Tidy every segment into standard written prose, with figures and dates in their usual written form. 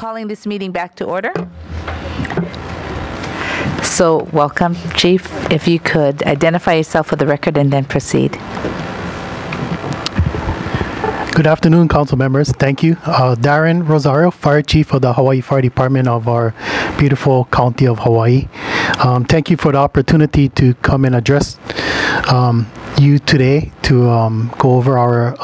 calling this meeting back to order. So, welcome, Chief. If you could identify yourself for the record and then proceed. Good afternoon, council members. Thank you. Darren Rosario, Fire Chief of the Hawaii Fire Department of our beautiful county of Hawaii. Thank you for the opportunity to come and address you today to go over our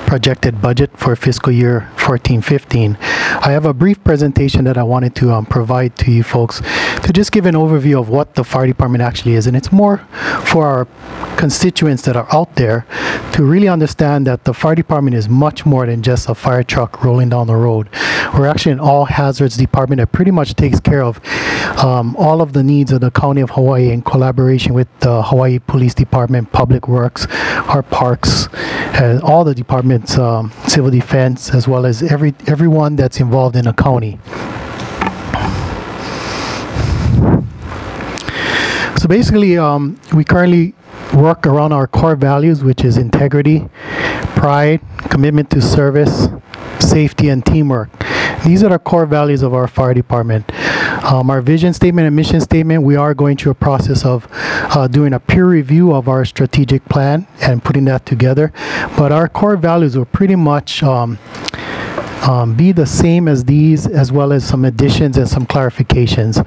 projected budget for fiscal year 14-15. I have a brief presentation that I wanted to provide to you folks to just give an overview of what the fire department actually is, and it's more for our constituents that are out there to really understand that the fire department is much more than just a fire truck rolling down the road. We're actually an all hazards department that pretty much takes care of all of the needs of the county of Hawaii in collaboration with the Hawaii Police Department, Public Works, our parks, and all the departments, civil defense, as well as everyone that's involved in a county. So basically, we currently work around our core values, which is integrity, pride, commitment to service, safety, and teamwork. These are the core values of our fire department. Our vision statement and mission statement, we are going through a process of doing a peer review of our strategic plan and putting that together. But our core values will pretty much be the same as these, as well as some additions and some clarifications.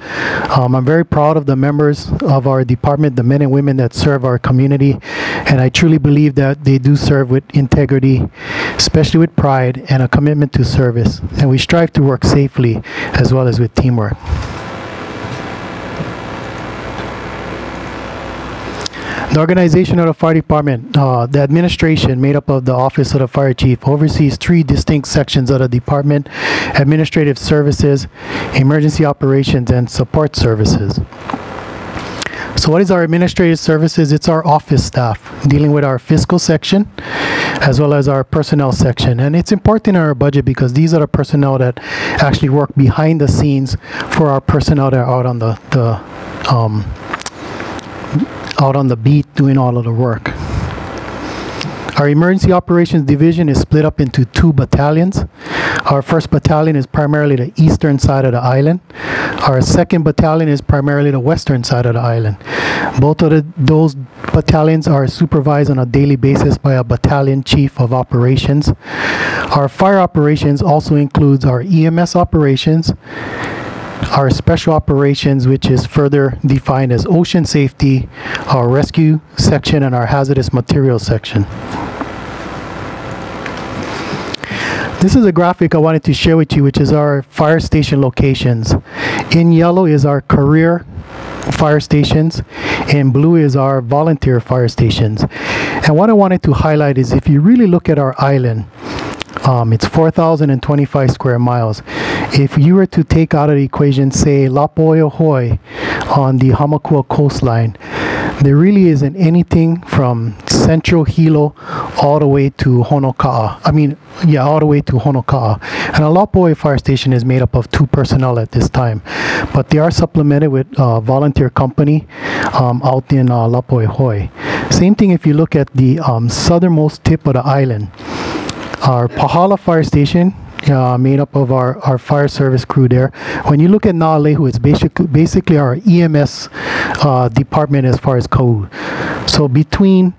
I'm very proud of the members of our department, the men and women that serve our community, and I truly believe that they do serve with integrity, especially with pride and a commitment to service, and we strive to work safely as well as with teamwork. The organization of the fire department, the administration made up of the Office of the Fire Chief, oversees 3 distinct sections of the department: administrative services, emergency operations, and support services. So what is our administrative services? It's our office staff dealing with our fiscal section as well as our personnel section. And it's important in our budget because these are the personnel that actually work behind the scenes for our personnel that are out on the beat doing all of the work. Our emergency operations division is split up into 2 battalions. Our 1st battalion is primarily the eastern side of the island. Our 2nd battalion is primarily the western side of the island. Both of those battalions are supervised on a daily basis by a battalion chief of operations. Our fire operations also includes our EMS operations, our special operations, which is further defined as ocean safety, our rescue section, and our hazardous materials section. This is a graphic I wanted to share with you, which is our fire station locations. In yellow is our career fire stations, in blue is our volunteer fire stations. And what I wanted to highlight is if you really look at our island, it's 4,025 square miles. If you were to take out of the equation, say, Lapo'ohoi on the Hamakua coastline, there really isn't anything from central Hilo all the way to Honoka'a. All the way to Honoka'a. And a Lapo'ohoi fire station is made up of 2 personnel at this time. But they are supplemented with a volunteer company out in Lapo'ohoi. Same thing if you look at the southernmost tip of the island. Our Pahala fire station, made up of our fire service crew there. When you look at Na'alehu, it's basically our EMS department as far as code. So between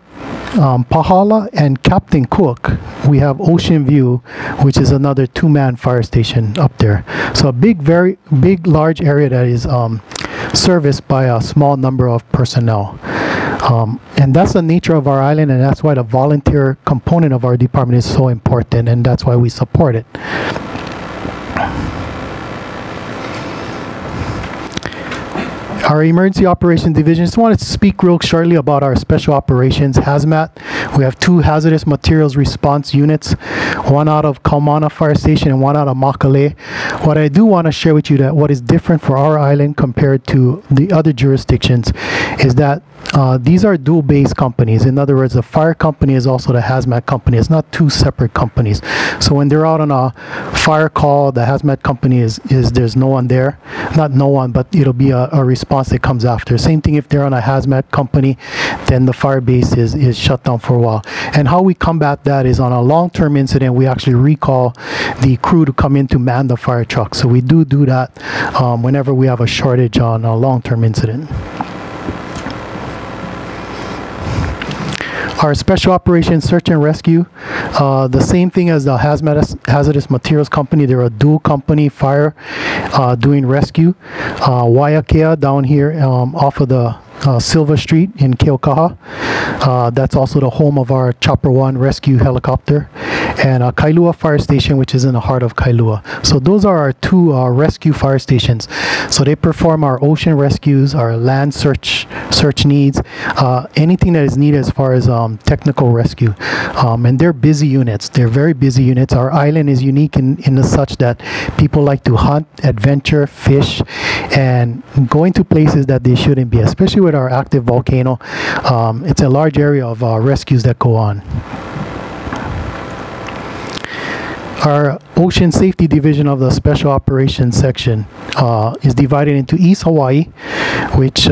Pahala and Captain Cook, we have Ocean View, which is another 2-man fire station up there. So a very big, large area that is serviced by a small number of personnel. And that's the nature of our island, and that's why the volunteer component of our department is so important, and that's why we support it. Our emergency operations division, just wanted to speak real shortly about our special operations hazmat. We have 2 hazardous materials response units, one out of Kaumana Fire Station and one out of Makale. What I do want to share with you that what is different for our island compared to the other jurisdictions is that these are dual-based companies. In other words, the fire company is also the hazmat company. It's not 2 separate companies. So when they're out on a fire call, the hazmat company is there's no one there. Not no one, but it'll be a response that comes after. Same thing if they're on a hazmat company, then the fire base is shut down for a while. And how we combat that is on a long-term incident, we actually recall the crew to come in to man the fire truck. So we do that whenever we have a shortage on a long-term incident. Our Special Operations Search and Rescue, the same thing as the Hazardous Materials Company. They're a dual company fire doing rescue. Waiakea down here off of the Silver Street in Keaukaha. That's also the home of our Chopper 1 rescue helicopter. And Kailua Fire Station, which is in the heart of Kailua. So those are our two rescue fire stations. So they perform our ocean rescues, our land search needs, anything that is needed as far as technical rescue. And they're busy units. They're very busy units. Our island is unique in the such that people like to hunt, adventure, fish, and go into places that they shouldn't be, especially with our active volcano. It's a large area of rescues that go on. Our Ocean Safety Division of the Special Operations Section is divided into East Hawaii, which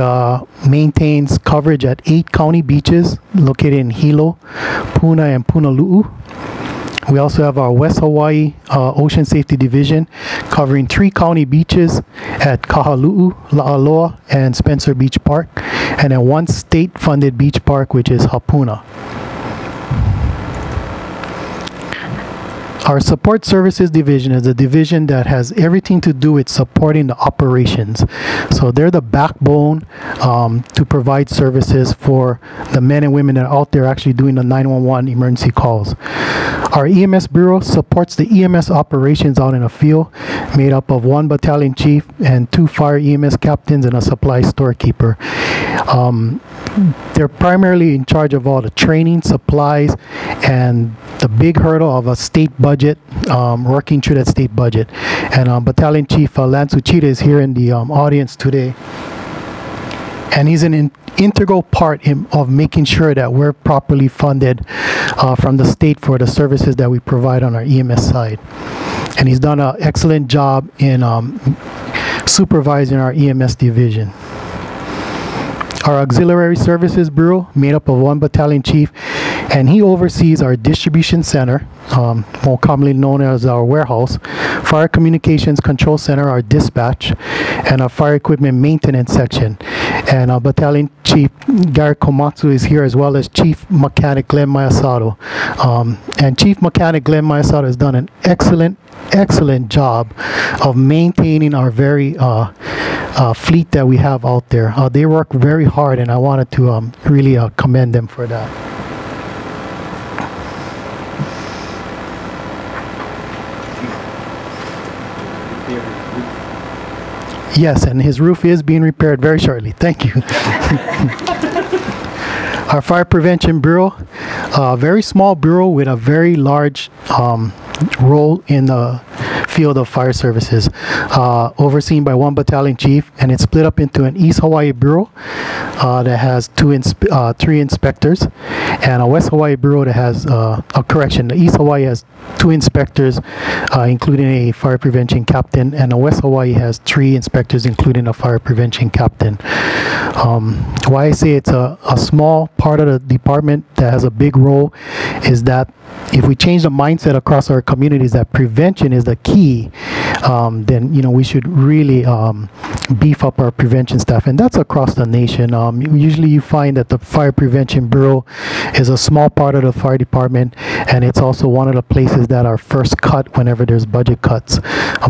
maintains coverage at 8 county beaches located in Hilo, Puna, and Punalu'u. We also have our West Hawaii Ocean Safety Division covering 3 county beaches at Kahalu'u, La'aloa, and Spencer Beach Park, and then 1 state-funded beach park, which is Hapuna. Our Support Services Division is a division that has everything to do with supporting the operations. So they're the backbone to provide services for the men and women that are out there actually doing the 911 emergency calls. Our EMS Bureau supports the EMS operations out in the field, made up of 1 battalion chief and 2 fire EMS captains and a supply storekeeper. They're primarily in charge of all the training, supplies, and the big hurdle of a state budget, working through that state budget. And Battalion Chief Lance Uchida is here in the audience today. And he's an integral part of making sure that we're properly funded from the state for the services that we provide on our EMS side. And he's done an excellent job in supervising our EMS division. Our Auxiliary Services Bureau, made up of 1 battalion chief, and he oversees our distribution center, more commonly known as our warehouse, fire communications control center, our dispatch, and our fire equipment maintenance section. And our battalion chief Gary Komatsu is here, as well as Chief Mechanic Glenn Mayasato. And Chief Mechanic Glenn Mayasato has done an excellent job of maintaining our very fleet that we have out there. They work very hard, and I wanted to really commend them for that. Yes, and his roof is being repaired very shortly. Thank you. Our Fire Prevention Bureau, a very small bureau with a very large role in the field of fire services, overseen by 1 battalion chief, and it's split up into an East Hawaii Bureau that has 3 inspectors, and a West Hawaii Bureau that has the East Hawaii has 2 inspectors, including a fire prevention captain, and the West Hawaii has 3 inspectors, including a fire prevention captain. Why I say it's a small part of the department that has a big role is that if we change the mindset across our communities that prevention is the key, then we should really beef up our prevention staff, and that's across the nation. Usually you find that the Fire Prevention Bureau is a small part of the fire department, and it's also one of the places that are first cut whenever there's budget cuts.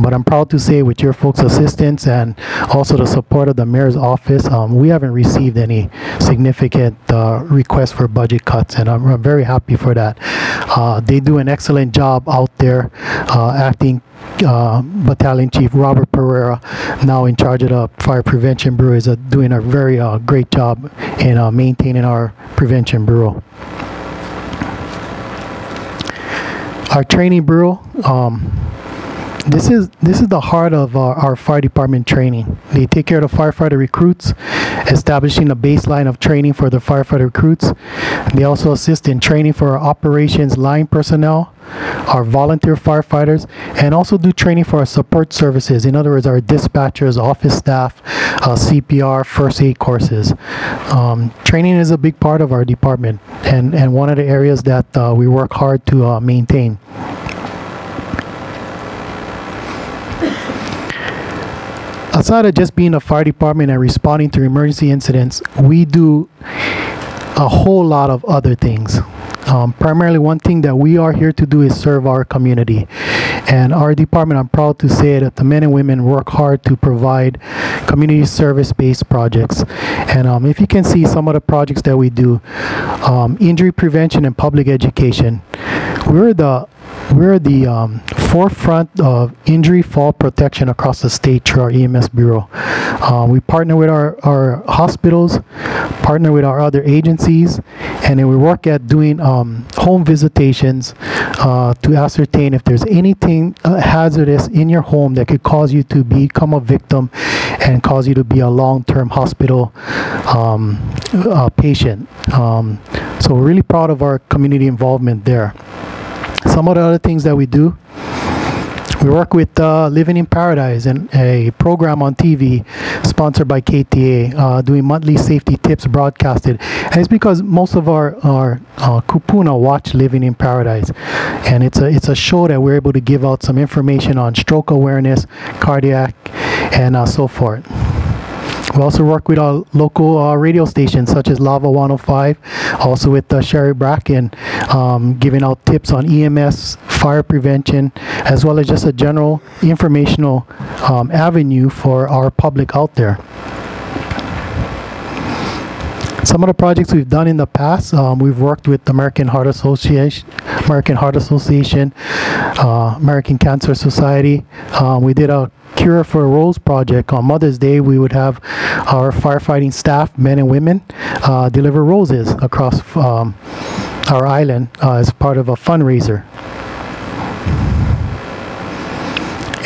But I'm proud to say, with your folks' assistance and also the support of the mayor's office, we haven't received any significant requests for budget cuts, and I'm very happy for that. They do an excellent job out there. Acting Battalion Chief Robert Pereira, now in charge of the Fire Prevention Bureau, is doing a very great job in maintaining our Prevention Bureau. Our Training Bureau, This is the heart of our fire department training. They take care of the firefighter recruits, establishing a baseline of training for the firefighter recruits. They also assist in training for our operations line personnel, our volunteer firefighters, and also do training for our support services. In other words, our dispatchers, office staff, CPR, first aid courses. Training is a big part of our department, and one of the areas that we work hard to maintain. Aside of just being a fire department and responding to emergency incidents, we do a whole lot of other things. Primarily, one thing that we are here to do is serve our community. And our department, I'm proud to say that the men and women work hard to provide community service-based projects. And if you can see some of the projects that we do, injury prevention and public education. We're the forefront of injury fall protection across the state through our EMS Bureau. We partner with our hospitals, partner with our other agencies, and then we work at doing home visitations to ascertain if there's anything hazardous in your home that could cause you to become a victim and cause you to be a long-term hospital patient. So we're really proud of our community involvement there. Some of the other things that we do, we work with Living in Paradise, and a program on TV sponsored by KTA, doing monthly safety tips broadcasted. And it's because most of our kupuna watch Living in Paradise, and it's a show that we're able to give out some information on stroke awareness, cardiac, and so forth. We also work with our local radio stations such as Lava 105, also with Sherry Bracken, giving out tips on EMS, fire prevention, as well as just a general informational avenue for our public out there. Some of the projects we've done in the past, we've worked with the American Heart Association, American Cancer Society. We did a Cure for a Rose project. On Mother's Day, we would have our firefighting staff, men and women, deliver roses across our island as part of a fundraiser.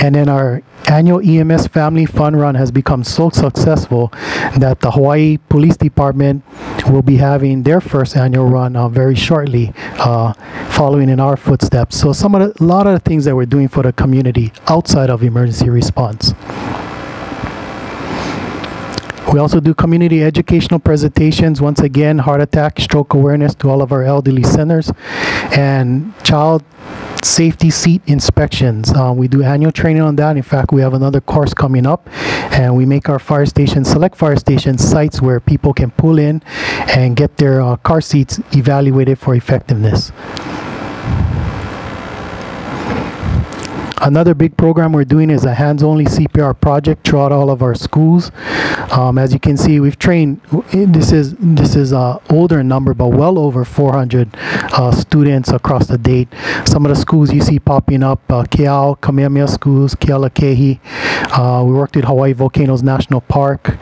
And then our annual EMS Family Fun Run has become so successful that the Hawaii Police Department will be having their first annual run very shortly, following in our footsteps. So a lot of the things that we're doing for the community outside of emergency response. We also do community educational presentations. Once again, heart attack, stroke awareness to all of our elderly centers, and child safety seat inspections. We do annual training on that. In fact, we have another course coming up, and we make our fire stations, select fire stations, sites where people can pull in and get their car seats evaluated for effectiveness. Another big program we're doing is a hands-only CPR project throughout all of our schools. As you can see, we've trained, this is an older number, but well over 400 students across the state. Some of the schools you see popping up, Keao, Kamehameha schools, Kealakehi. We worked with Hawaii Volcanoes National Park,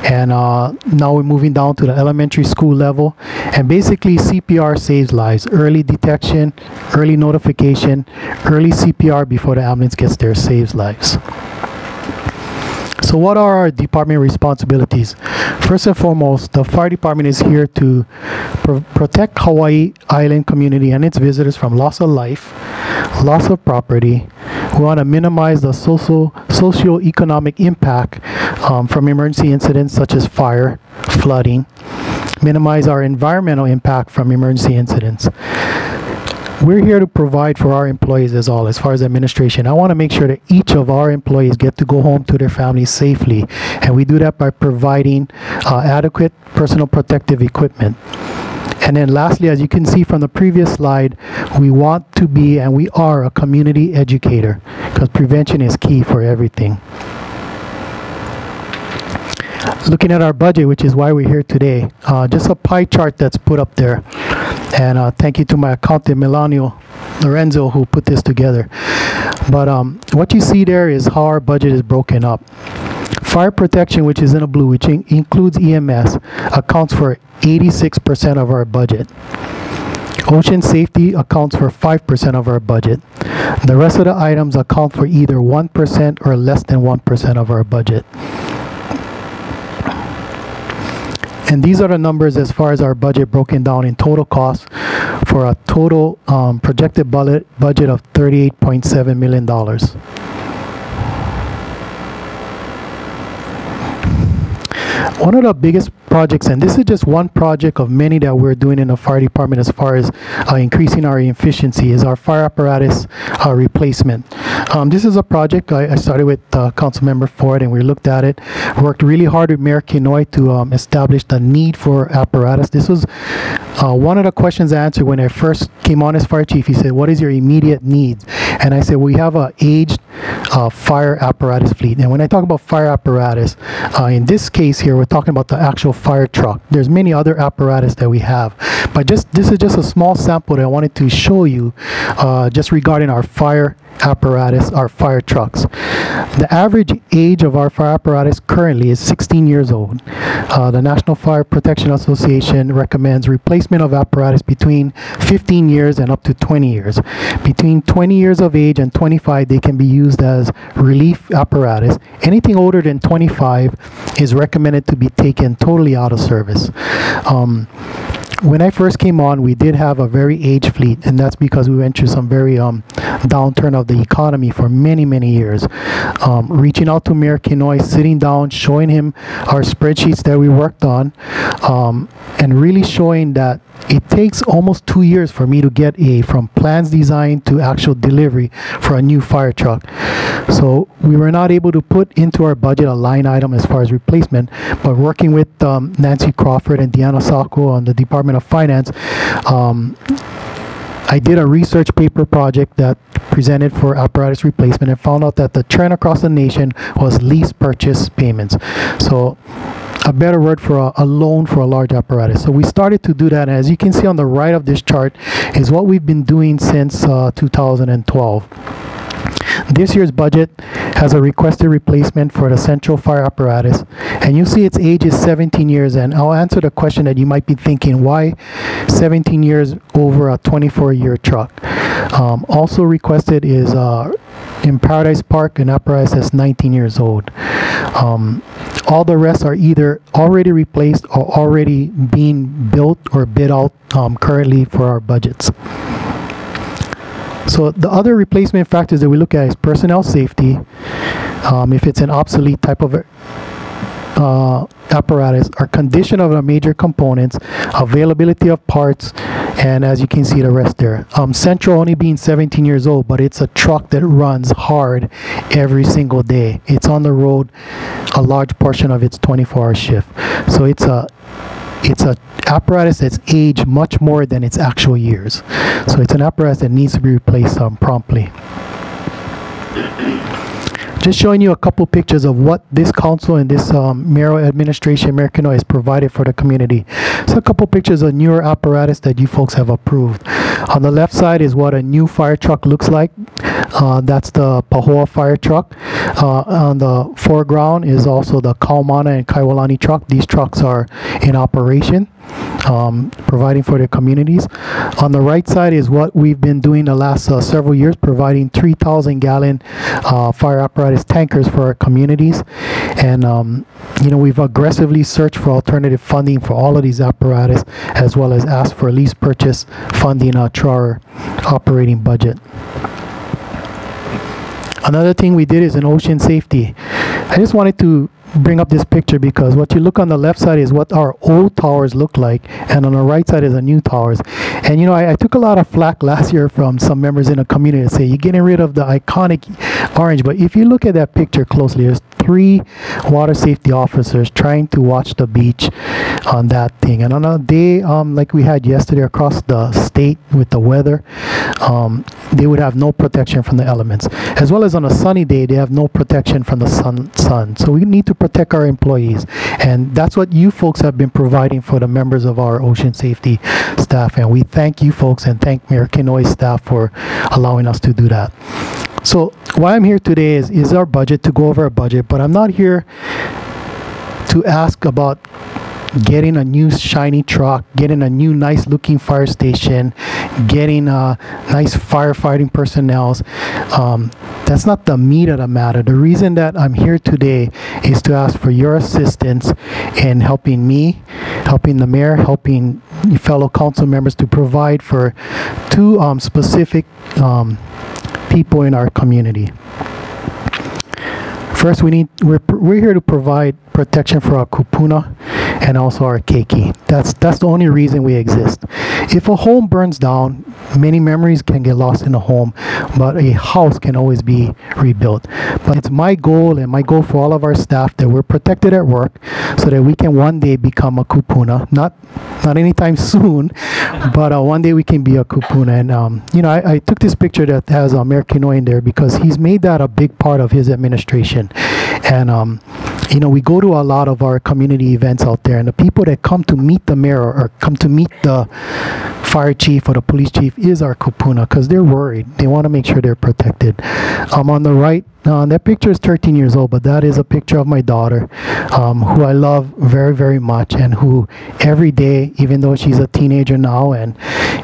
and now we're moving down to the elementary school level. And basically, CPR saves lives. Early detection, early notification, early CPR before the ambulance gets there saves lives. So what are our department responsibilities? First and foremost, the fire department is here to protect Hawaii Island community and its visitors from loss of life, loss of property. We want to minimize the socio-economic impact from emergency incidents such as fire, flooding, minimize our environmental impact from emergency incidents. We're here to provide for our employees as far as administration. I want to make sure that each of our employees get to go home to their families safely. And we do that by providing adequate personal protective equipment. And then lastly, as you can see from the previous slide, we want to be, and we are, a community educator, because prevention is key for everything. Looking at our budget, which is why we're here today, just a pie chart that's put up there. And thank you to my accountant, Melania Lorenzo, who put this together. But what you see there is how our budget is broken up. Fire protection, which is in a blue, which includes EMS, accounts for 86% of our budget. Ocean safety accounts for 5% of our budget. The rest of the items account for either 1% or less than 1% of our budget. And these are the numbers as far as our budget broken down in total costs for a total projected budget of $38.7 million. One of the biggest projects, and this is just one project of many that we're doing in the fire department as far as increasing our efficiency, is our fire apparatus replacement. This is a project I started with Councilmember Ford, and we looked at it, worked really hard with Mayor Kinoy to establish the need for apparatus. This was one of the questions I answered when I first came on as fire chief. He said, what is your immediate needs? And I said, we have an aged fire apparatus fleet. And when I talk about fire apparatus, in this case here, we're talking about the actual fire truck. There's many other apparatus that we have, but this is just a small sample that I wanted to show you just regarding our fire apparatus, our fire trucks. The average age of our fire apparatus currently is 16 years old. The National Fire Protection Association recommends replacement of apparatus between 15 years and up to 20 years. Between 20 years of age and 25, they can be used as relief apparatus. Anything older than 25 is recommended to be taken totally out of service. When I first came on, we did have a very aged fleet, and that's because we went through some very downturn of the economy for many, many years. Reaching out to Mayor Kinoy, sitting down, showing him our spreadsheets that we worked on, and really showing that it takes almost 2 years for me to get from plans design to actual delivery for a new fire truck. So we were not able to put into our budget a line item as far as replacement, but working with Nancy Crawford and Deanna Sacco on the Department of Finance, I did a research paper project that presented for apparatus replacement and found out that the trend across the nation was lease purchase payments. So a better word for a loan for a large apparatus. So we started to do that, and as you can see on the right of this chart is what we've been doing since 2012. This year's budget has a requested replacement for the central fire apparatus, and you see its age is 17 years, and I'll answer the question that you might be thinking, why 17 years over a 24-year truck? Also requested is in Paradise Park, an apparatus that's 19 years old. All the rest are either already replaced or already being built or bid out currently for our budgets. So the other replacement factors that we look at is personnel safety. If it's an obsolete type of apparatus, or condition of the major components, availability of parts, and as you can see the rest there. Central only being 17 years old, but it's a truck that runs hard every single day. It's on the road a large portion of its 24-hour shift. So it's a apparatus that's aged much more than its actual years. So it's an apparatus that needs to be replaced promptly. Just showing you a couple pictures of what this council and this mayoral administration, Mayor Kinoy, has provided for the community. So a couple pictures of newer apparatus that you folks have approved. On the left side is what a new fire truck looks like. That's the Pahoa fire truck. On the foreground is also the Kaumana and Kaiwalani truck. These trucks are in operation, providing for their communities. On the right side is what we've been doing the last several years, providing 3,000-gallon fire apparatus tankers for our communities. And we've aggressively searched for alternative funding for all of these apparatus, as well as asked for lease purchase funding through our operating budget. Another thing we did is in ocean safety. I just wanted to bring up this picture because what you look on the left side is what our old towers look like, and on the right side is the new towers. And I took a lot of flack last year from some members in the community that say you're getting rid of the iconic orange, but if you look at that picture closely, there's 3 water safety officers trying to watch the beach on that thing. And on a day like we had yesterday across the state with the weather, they would have no protection from the elements, as well as on a sunny day they have no protection from the sun. So we need to protect our employees, and that's what you folks have been providing for the members of our ocean safety staff, and we thank you folks and thank Mayor Kinoy's staff for allowing us to do that. So why I'm here today is our budget, to go over our budget, but I'm not here to ask about getting a new shiny truck, getting a new nice looking fire station, getting nice firefighting personnel. That's not the meat of the matter. The reason that I'm here today is to ask for your assistance in helping me, helping the mayor, helping fellow council members to provide for two specific people in our community. First, we're here to provide protection for our kupuna and also our keiki. That's the only reason we exist. If a home burns down, many memories can get lost in a home, but a house can always be rebuilt. But it's my goal and my goal for all of our staff that we're protected at work so that we can one day become a kupuna. Not anytime soon, but one day we can be a kupuna. And you know, I took this picture that has Mayor Kinoy in there because he's made that a big part of his administration. And you know, we go to a lot of our community events out there, and the people that come to meet the mayor or come to meet the fire chief or the police chief is our kupuna because they're worried. They want to make sure they're protected. On the right, that picture is 13 years old, but that is a picture of my daughter, who I love very, very much, and who every day, even though she's a teenager now, and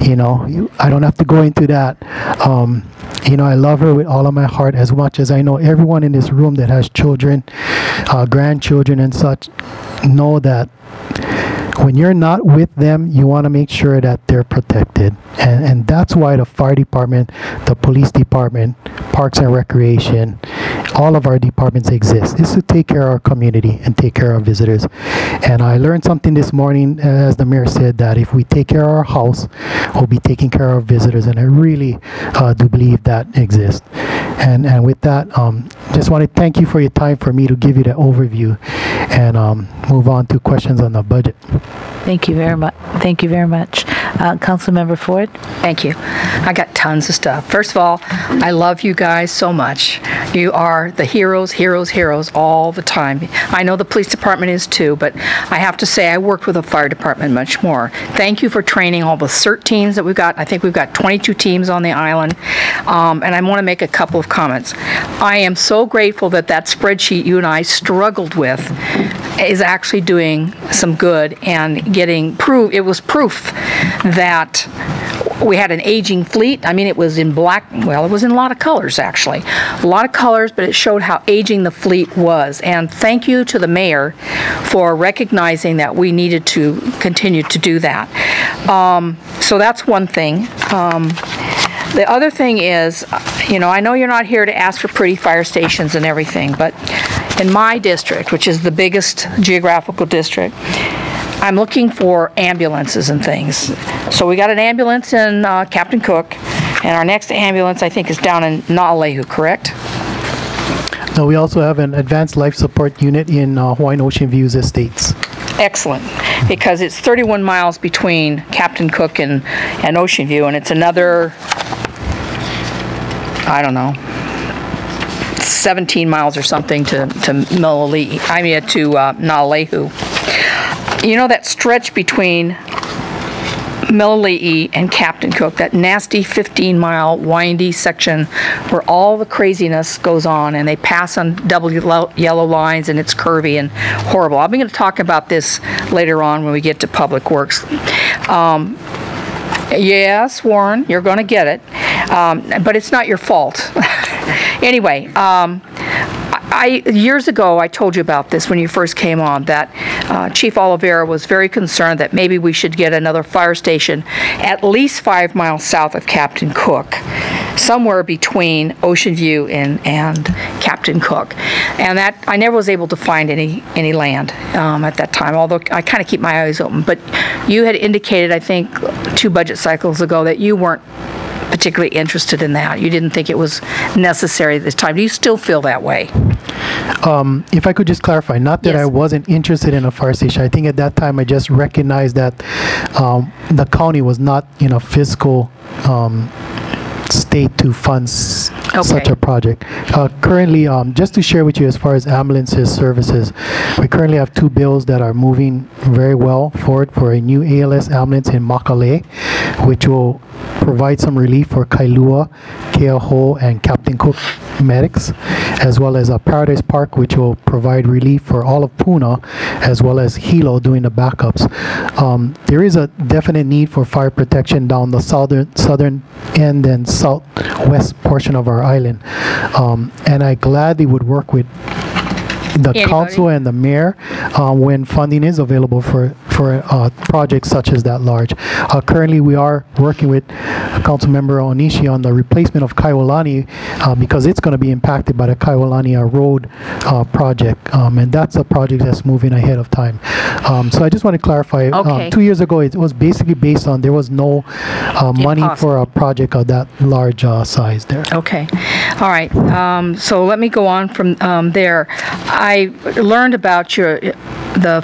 you know, I don't have to go into that. You know, I love her with all of my heart as much as I know everyone in this room that has children, grandchildren and such, know that when you're not with them, you want to make sure that they're protected. And that's why the fire department, the police department, parks and recreation, all of our departments exist, is to take care of our community and take care of visitors. And I learned something this morning, as the mayor said, that if we take care of our house, we'll be taking care of our visitors. And I really do believe that exists. And with that, just want to thank you for your time for me to give you the overview and move on to questions on the budget. Thank you very much. Thank you very much. Councilmember Ford? Thank you. I got tons of stuff. First of all, I love you guys so much. You are the heroes, heroes, heroes all the time. I know the police department is too, but I have to say I worked with the fire department much more. Thank you for training all the CERT teams that we've got. I think we've got 22 teams on the island. And I want to make a couple of comments. I am so grateful that that spreadsheet you and I struggled with is actually doing some good and getting proof. It was proof that we had an aging fleet. I mean, it was in black, well, it was in a lot of colors, actually. A lot of colors, but it showed how aging the fleet was. And thank you to the mayor for recognizing that we needed to continue to do that. So that's one thing. The other thing is, you know, I know you're not here to ask for pretty fire stations and everything, but in my district, which is the biggest geographical district, I'm looking for ambulances and things. So we got an ambulance in Captain Cook, and our next ambulance, I think, is down in Naalehu, correct? No, we also have an advanced life support unit in Hawaiian Ocean Views Estates. Excellent, because it's 31 miles between Captain Cook and Ocean View, and it's another, I don't know, 17 miles or something to Naalehu. You know that stretch between Mililii and Captain Cook, that nasty 15-mile windy section where all the craziness goes on and they pass on double yellow lines and it's curvy and horrible. I'm going to talk about this later on when we get to Public Works. Yes, Warren, you're going to get it, but it's not your fault. Anyway, years ago, I told you about this when you first came on, that Chief Oliveira was very concerned that maybe we should get another fire station at least 5 miles south of Captain Cook, somewhere between Ocean View and Captain Cook. And that, I never was able to find any land at that time, although I kind of keep my eyes open. But you had indicated, I think, 2 budget cycles ago that you weren't particularly interested in that. You didn't think it was necessary at this time. Do you still feel that way? If I could just clarify, not that yes. I wasn't interested in a fire station. I think at that time I just recognized that the county was not in a fiscal state to fund such a project. Currently, just to share with you as far as ambulances services, we currently have 2 bills that are moving very well forward for a new ALS ambulance in Makale. which will provide some relief for Kailua, Keauhou, and Captain Cook medics, as well as Paradise Park, which will provide relief for all of Puna, as well as Hilo doing the backups. There is a definite need for fire protection down the southern end and southwest portion of our island, and I gladly would work with the council and the mayor when funding is available for projects such as that large. Currently, we are working with Councilmember Onishi on the replacement of Kaiwalani because it's going to be impacted by the Kaiwalani Road project, and that's a project that's moving ahead of time. So I just want to clarify, 2 years ago, it was basically based on there was no money for a project of that large size there. Okay. All right. So let me go on from there. I learned about the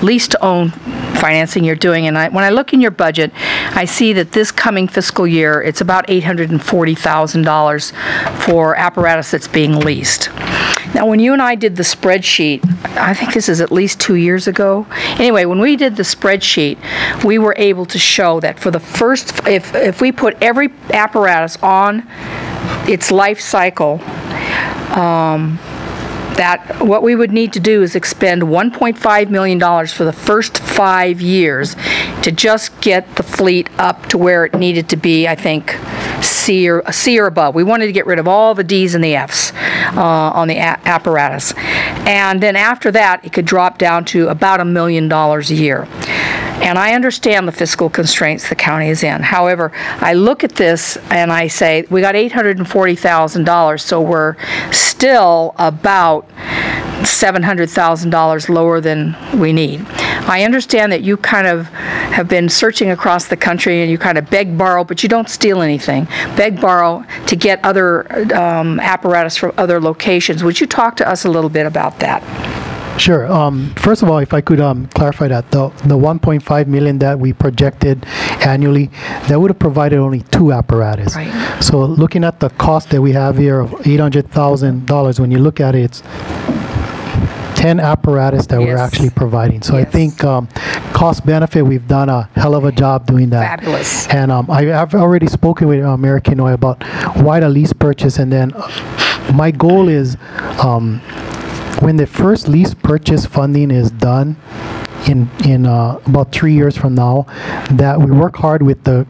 lease-to-own financing you're doing, and when I look in your budget, I see that this coming fiscal year, it's about $840,000 for apparatus that's being leased. Now, when you and I did the spreadsheet, I think this is at least 2 years ago. Anyway, when we did the spreadsheet, we were able to show that for the first, if we put every apparatus on its life cycle, that what we would need to do is expend $1.5 million for the first 5 years to just get the fleet up to where it needed to be, I think, C or above. We wanted to get rid of all the D's and the F's on the apparatus. And then after that, it could drop down to about $1 million a year. And I understand the fiscal constraints the county is in. However, I look at this and I say, we got $840,000, so we're still about $700,000 lower than we need. I understand that you kind of have been searching across the country and you kind of beg, borrow, but you don't steal anything. Beg, borrow to get other apparatus from other locations. Would you talk to us a little bit about that? Sure. First of all, if I could clarify that, the $1.5 million that we projected annually, that would have provided only 2 apparatus. Right. So looking at the cost that we have here of $800,000, when you look at it, it's 10 apparatus that we're actually providing. So I think cost benefit, we've done a hell of a job doing that. Fabulous. And I've already spoken with Mayor Kinoy about why the lease purchase, and then my goal is when the first lease purchase funding is done in about 3 years from now, that we work hard with the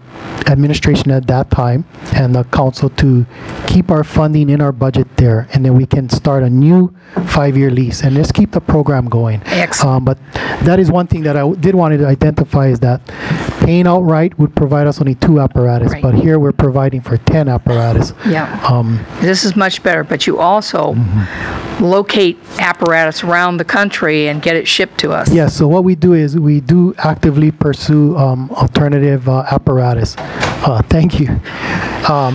administration at that time and the council to keep our funding in our budget there, and then we can start a new 5-year lease and just keep the program going. Excellent. But that is one thing that I did want to identify, is that paying outright would provide us only 2 apparatus, but here we're providing for 10 apparatus. Yeah. This is much better, but you also locate apparatus around the country and get it shipped to us. Yes, so what we do is we do actively pursue alternative apparatus. Thank you.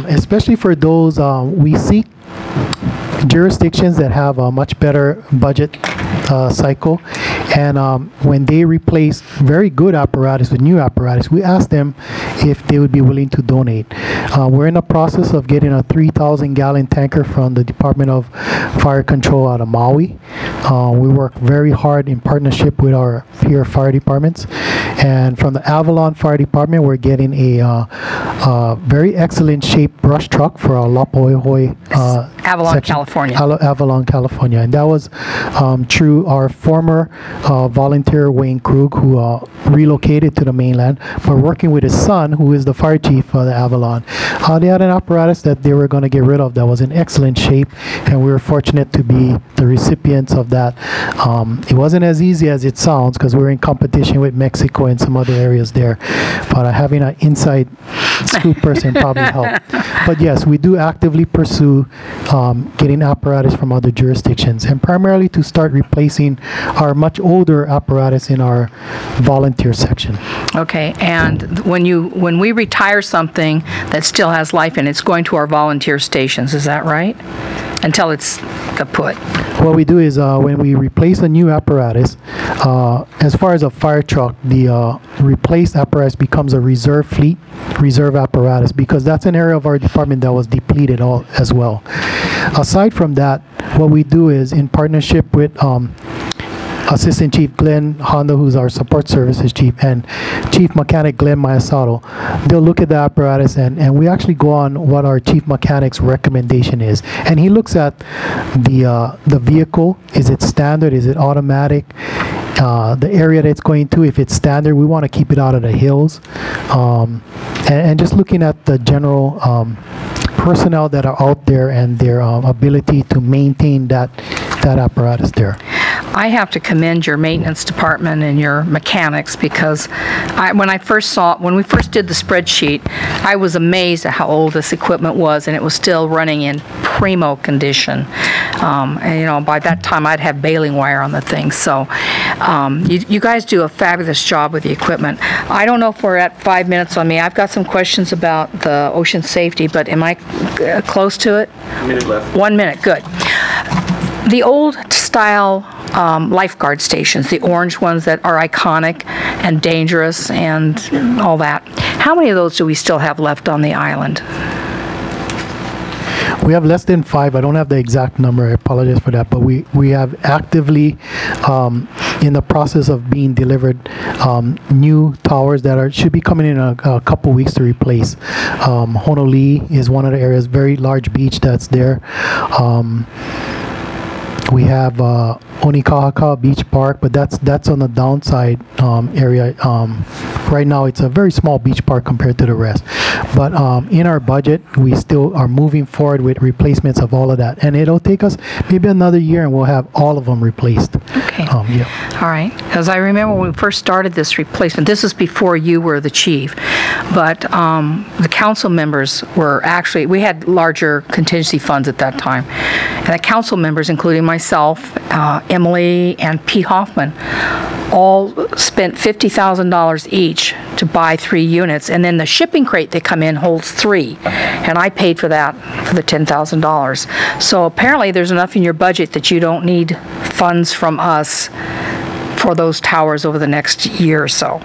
Especially for those, we seek jurisdictions that have a much better budget cycle, and when they replace very good apparatus with new apparatus, we ask them if they would be willing to donate. We're in the process of getting a 3,000-gallon tanker from the Department of Fire Control out of Maui. We work very hard in partnership with our peer fire departments, and from the Avalon Fire Department, we're getting a very excellent shaped brush truck for our Lapoihoi Avalon, section. California. Avalon, California, and that was through our former volunteer Wayne Krug, who relocated to the mainland. We're working with his son, who is the fire chief for the Avalon. They had an apparatus that they were going to get rid of that was in excellent shape, and we were fortunate to be the recipients of that. It wasn't as easy as it sounds, because we were in competition with Mexico and some other areas there, but having an inside scoop person probably helped. But yes, we do actively pursue getting apparatus from other jurisdictions, and primarily to start replacing our much older apparatus in our volunteer section. Okay, and when we retire something that still has life in it, it's going to our volunteer stations, is that right? Until it's kaput. What we do is when we replace a new apparatus, as far as a fire truck, the replaced apparatus becomes a reserve fleet, reserve apparatus, because that's an area of our department that was depleted as well. Aside from that, what we do is, in partnership with Assistant Chief Glenn Honda, who's our support services chief, and Chief Mechanic Glenn Mayasato. They'll look at the apparatus, and we actually go on what our Chief Mechanic's recommendation is. And he looks at the vehicle. Is it standard? Is it automatic? The area that it's going to, if it's standard, we want to keep it out of the hills. And just looking at the general personnel that are out there and their ability to maintain that apparatus there. I have to commend your maintenance department and your mechanics, because when we first did the spreadsheet, I was amazed at how old this equipment was, and it was still running in primo condition. And by that time I'd have baling wire on the thing. So you guys do a fabulous job with the equipment. I don't know if we're at 5 minutes on me. I've got some questions about the ocean safety, but am I close to it? A minute left. 1 minute, good. The old style lifeguard stations, the orange ones that are iconic and dangerous and all that, how many of those do we still have left on the island? We have less than 5. I don't have the exact number. I apologize for that. But we have actively in the process of being delivered new towers that should be coming in a couple weeks to replace. Honolulu is one of the areas, very large beach that's there. We have Onikahaka Beach Park, but that's on the downside area. Right now, it's a very small beach park compared to the rest. But in our budget, we still are moving forward with replacements of all of that. And it'll take us maybe another year, and we'll have all of them replaced. Okay. Yeah. All right. Because I remember when we first started this replacement, this was before you were the chief, but the council members were actually, we had larger contingency funds at that time. And the council members, including myself, Emily, and P. Hoffman, all spent $50,000 each to buy 3 units, and then the shipping crate that come in holds 3, and I paid for that for the $10,000. So apparently there's enough in your budget that you don't need funds from us for those towers over the next year or so.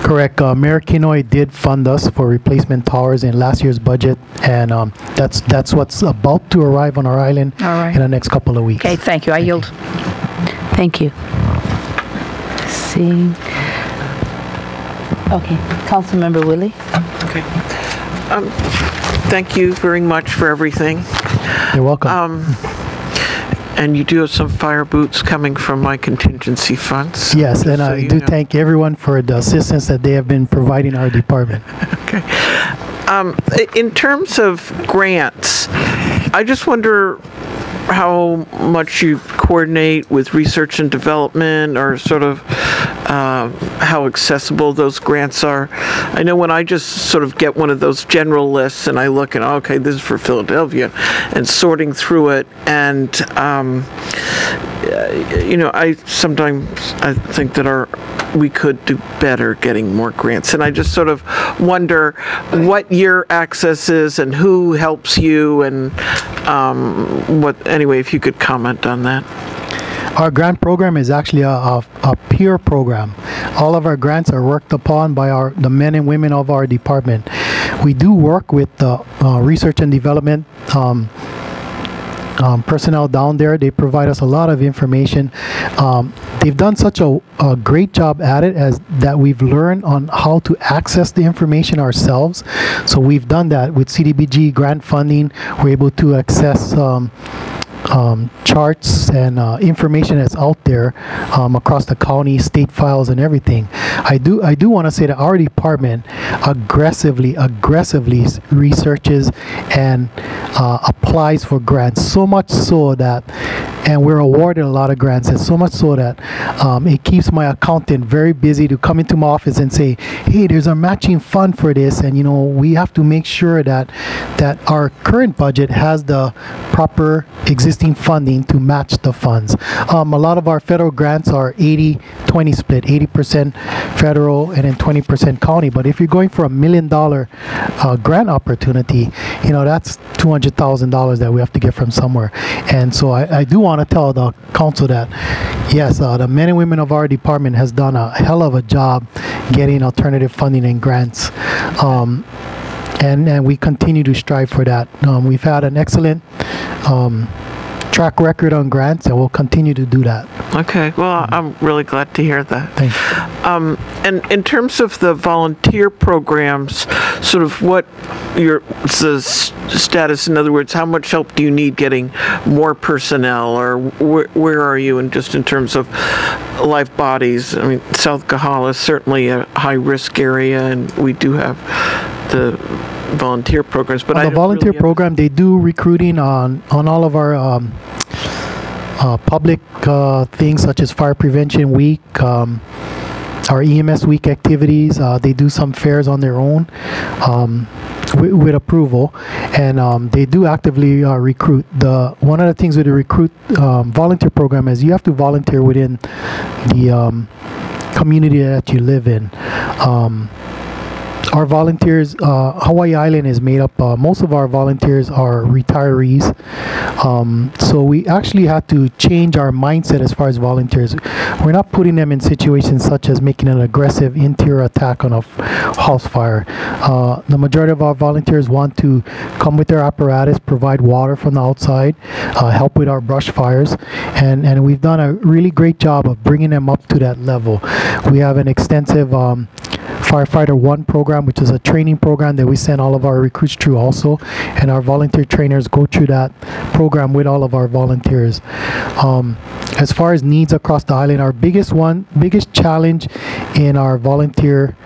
Correct. Mayor Kinoy did fund us for replacement towers in last year's budget, and that's what's about to arrive on our island in the next couple of weeks. Okay, thank you. I yield. Thank you. See. Okay, Councilmember Willie. Okay. Thank you very much for everything. You're welcome. And you do have some fire boots coming from my contingency funds. Yes, and I do thank everyone for the assistance that they have been providing our department. Okay. In terms of grants, I just wonder how much you coordinate with research and development, or sort of how accessible those grants are. I know when I just sort of get one of those general lists and I look and, okay, this is for Philadelphia, and sorting through it, and I sometimes think that we could do better getting more grants, and I just sort of wonder what your access is and who helps you, and anyway, if you could comment on that. Our grant program is actually a peer program. All of our grants are worked upon by the men and women of our department. We do work with the research and development personnel down there. They provide us a lot of information. They've done such a great job at it that we've learned on how to access the information ourselves. So we've done that with CDBG grant funding. We're able to access charts and information that's out there across the county, state files, and everything. I do want to say that our department aggressively researches and applies for grants, so much so that, and we're awarded a lot of grants, and so much so that it keeps my accountant very busy to come into my office and say, hey, there's a matching fund for this, and we have to make sure that our current budget has the proper existing funding to match the funds. A lot of our federal grants are 80-20 split, 80% federal and then 20% county. But if you're going for $1 million grant opportunity, that's $200,000 that we have to get from somewhere. And so I do want to tell the council that, yes, the men and women of our department has done a hell of a job getting alternative funding and grants. And we continue to strive for that. We've had an excellent track record on grants, and we'll continue to do that. Okay, well, I'm really glad to hear that. Thank you. And in terms of the volunteer programs, sort of what the status, in other words, how much help do you need getting more personnel, or where are you in terms of live bodies? I mean, South Kahala is certainly a high-risk area, and we do have the volunteer programs. But on the volunteer program, they do recruiting on all of our public things such as Fire Prevention Week, our EMS Week activities. They do some fairs on their own with approval, and they do actively recruit. One of the things with the volunteer program is you have to volunteer within the community that you live in. Our volunteers, Hawaii Island is made up, most of our volunteers are retirees. So we actually had to change our mindset as far as volunteers. We're not putting them in situations such as making an aggressive interior attack on a house fire. The majority of our volunteers want to come with their apparatus, provide water from the outside, help with our brush fires, and we've done a really great job of bringing them up to that level. We have an extensive Firefighter 1 program, which is a training program that we send all of our recruits through also, and our volunteer trainers go through that program with all of our volunteers. As far as needs across the island, our biggest challenge in our volunteer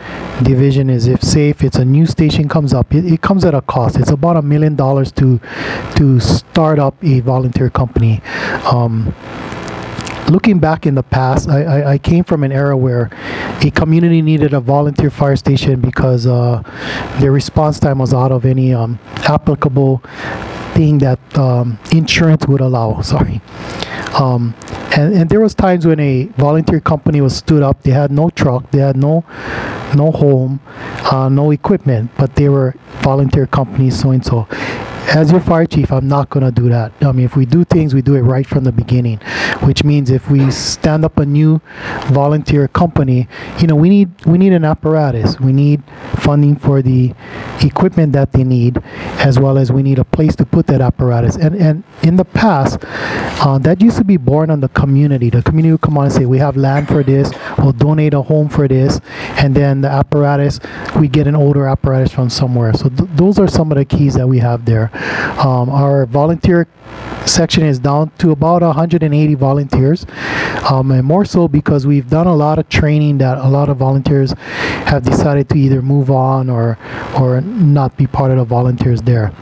division is if it's a new station comes up, it comes at a cost. It's about $1 million to start up a volunteer company. Looking back in the past, I came from an era where a community needed a volunteer fire station because their response time was out of any applicable thing that insurance would allow. Sorry. And there was times when a volunteer company was stood up. They had no truck, they had no home, no equipment, but they were volunteer companies, so and so. As your fire chief, I'm not going to do that. I mean, if we do things, we do it right from the beginning, which means if we stand up a new volunteer company, we need an apparatus. We need funding for the equipment that they need, as well as we need a place to put that apparatus. And in the past, that used to be born on the community. The community would come on and say, we have land for this, we'll donate a home for this, and then the apparatus, we get an older apparatus from somewhere. So those are some of the keys that we have there. Our volunteer section is down to about 180 volunteers, and more so because we've done a lot of training that a lot of volunteers have decided to either move on or not be part of the volunteers there.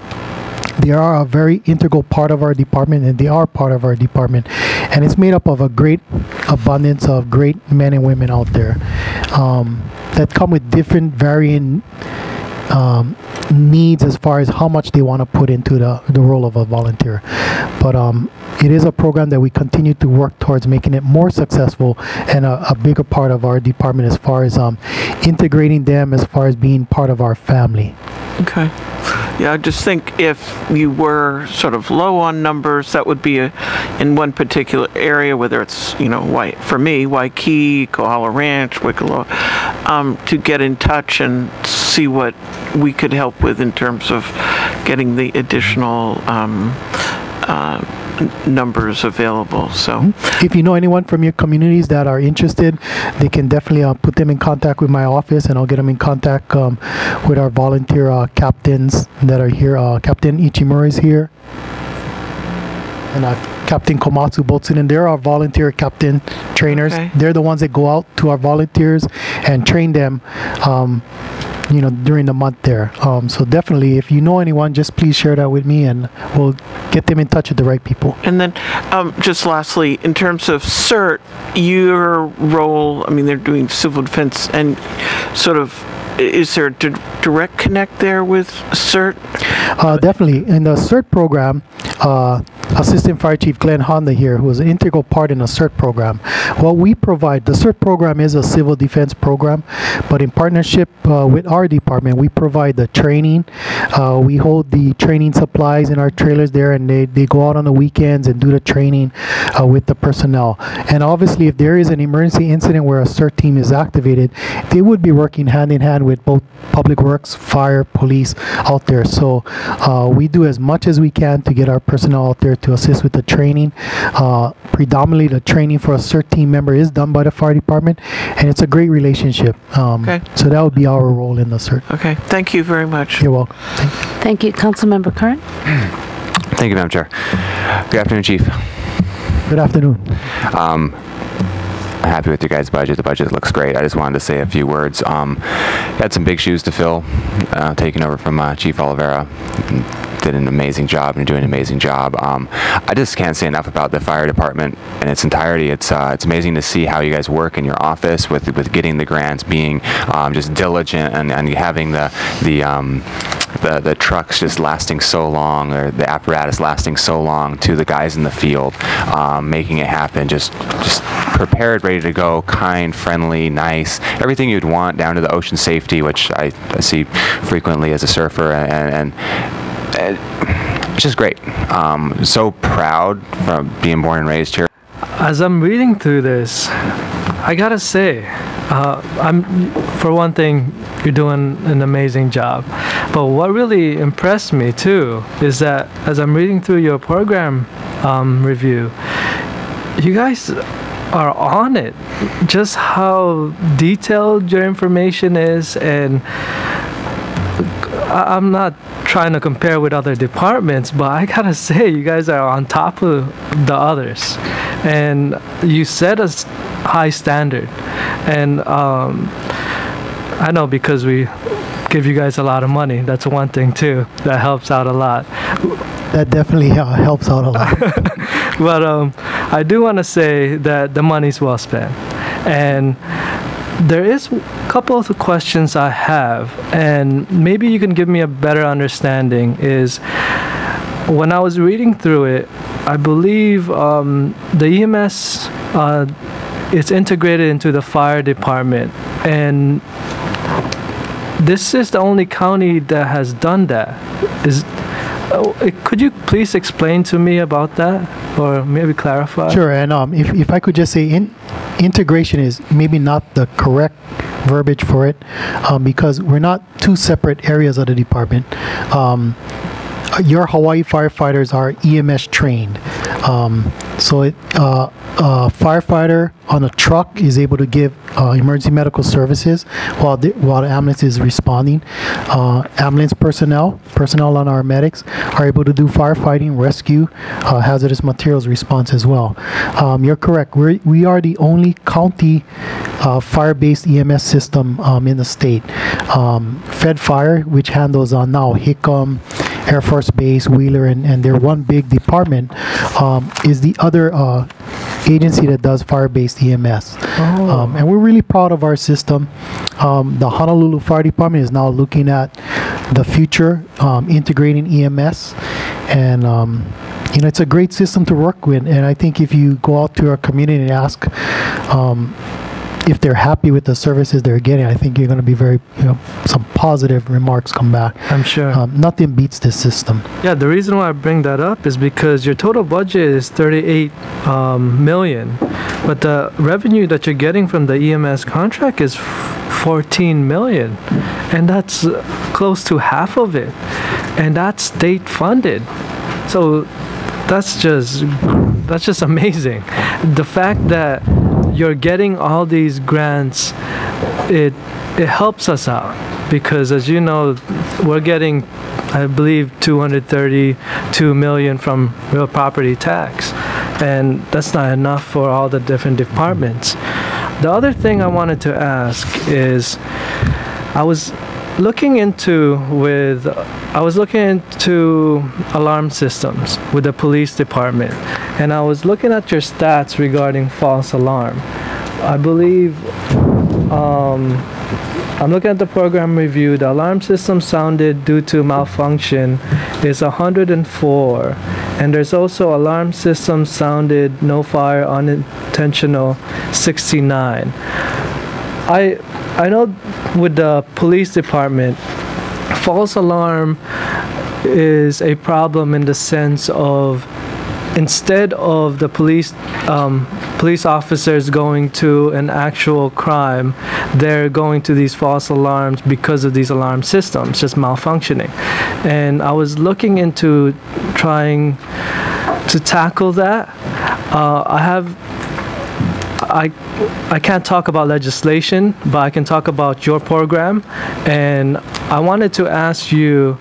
They are a very integral part of our department, and they are part of our department, and it's made up of a great abundance of great men and women out there that come with different varying needs as far as how much they want to put into the role of a volunteer. But it is a program that we continue to work towards making it more successful and a bigger part of our department as far as integrating them as far as being part of our family. Okay. Yeah, I just think if you were sort of low on numbers, that would be in one particular area, whether it's, for me, Waikiki, Kohala Ranch, Wickalow, to get in touch and see what we could help with in terms of getting the additional numbers available. So if you know anyone from your communities that are interested, they can definitely put them in contact with my office, and I'll get them in contact with our volunteer captains that are here. Captain Ichimura is here, and Captain Komatsu Botsunen. They're our volunteer captain trainers. Okay. They're the ones that go out to our volunteers and train them during the month there. So definitely, if you know anyone, just please share that with me, and we'll get them in touch with the right people. And then, just lastly, in terms of CERT, your role, they're doing civil defense, and sort of, is there a direct connect there with CERT? Definitely. In the CERT program, Assistant Fire Chief Glenn Honda here, who is an integral part in the CERT program. What we provide, the CERT program is a civil defense program, but in partnership with our department, we provide the training. We hold the training supplies in our trailers there, and they go out on the weekends and do the training with the personnel. And obviously, if there is an emergency incident where a CERT team is activated, they would be working hand in hand with both Public Works, fire, police out there. So we do as much as we can to get our personnel out there to assist with the training. Predominantly, the training for a CERT team member is done by the fire department, and it's a great relationship. Okay. So that would be our role in the CERT. Okay, thank you very much. You're welcome. Thank you. Councilmember Curran? Thank you, Madam Chair. Good afternoon, Chief. Good afternoon. I'm happy with your guys' budget. The budget looks great. I just wanted to say a few words. Had some big shoes to fill, taking over from Chief Oliveira. Did an amazing job and doing an amazing job. I just can't say enough about the fire department in its entirety. It's amazing to see how you guys work in your office with getting the grants, being just diligent and having the trucks just lasting so long, or the apparatus lasting so long, to the guys in the field, making it happen, just prepared, ready to go, kind, friendly, nice, everything you'd want, down to the ocean safety, which I see frequently as a surfer, and it's just great. So proud from being born and raised here. As I'm reading through this, I gotta say, for one thing, you're doing an amazing job. But what really impressed me too is that as I'm reading through your program review, you guys are on it. Just how detailed your information is, and I'm not trying to compare with other departments, but I gotta say, you guys are on top of the others, and you set a high standard. And I know, because we give you guys a lot of money, that's one thing too that helps out a lot. That definitely helps out a lot. But I do want to say that the money's well spent, and there is a couple of the questions I have, and maybe you can give me a better understanding. Is when I was reading through it, I believe the EMS is integrated into the fire department, and this is the only county that has done that. Could you please explain to me about that, or maybe clarify? Sure, and if I could just say, integration is maybe not the correct verbiage for it, because we're not two separate areas of the department. Your Hawaii firefighters are EMS trained, so a firefighter on a truck is able to give emergency medical services while the ambulance is responding. Ambulance personnel on our medics are able to do firefighting, rescue, hazardous materials response as well. You're correct. We are the only county fire-based EMS system in the state. Fed Fire, which handles now Hickam, Air Force Base, Wheeler, and their one big department, is the other agency that does fire-based EMS. And we're really proud of our system. The Honolulu Fire Department is now looking at the future, integrating EMS, and it's a great system to work with. And I think if you go out to our community and ask if they're happy with the services they're getting, I think you're going to be very, some positive remarks come back. I'm sure. Nothing beats this system. Yeah, the reason why I bring that up is because your total budget is $38 million, but the revenue that you're getting from the EMS contract is $14 million, and that's close to half of it, and that's state funded. So that's just amazing. The fact that you're getting all these grants, it helps us out, because as you know, we're getting, I believe, $232 million from real property tax, and that's not enough for all the different departments. The other thing I wanted to ask is, I was looking into alarm systems with the police department, and I was looking at your stats regarding false alarm. I believe I'm looking at the program review. The alarm system sounded due to malfunction is 104, and there's also alarm system sounded no fire unintentional 69. I know with the police department, false alarm is a problem in the sense of instead of the police officers going to an actual crime, they're going to these false alarms because of these alarm systems just malfunctioning. And I was looking into trying to tackle that. I can't talk about legislation, but I can talk about your program. And I wanted to ask you,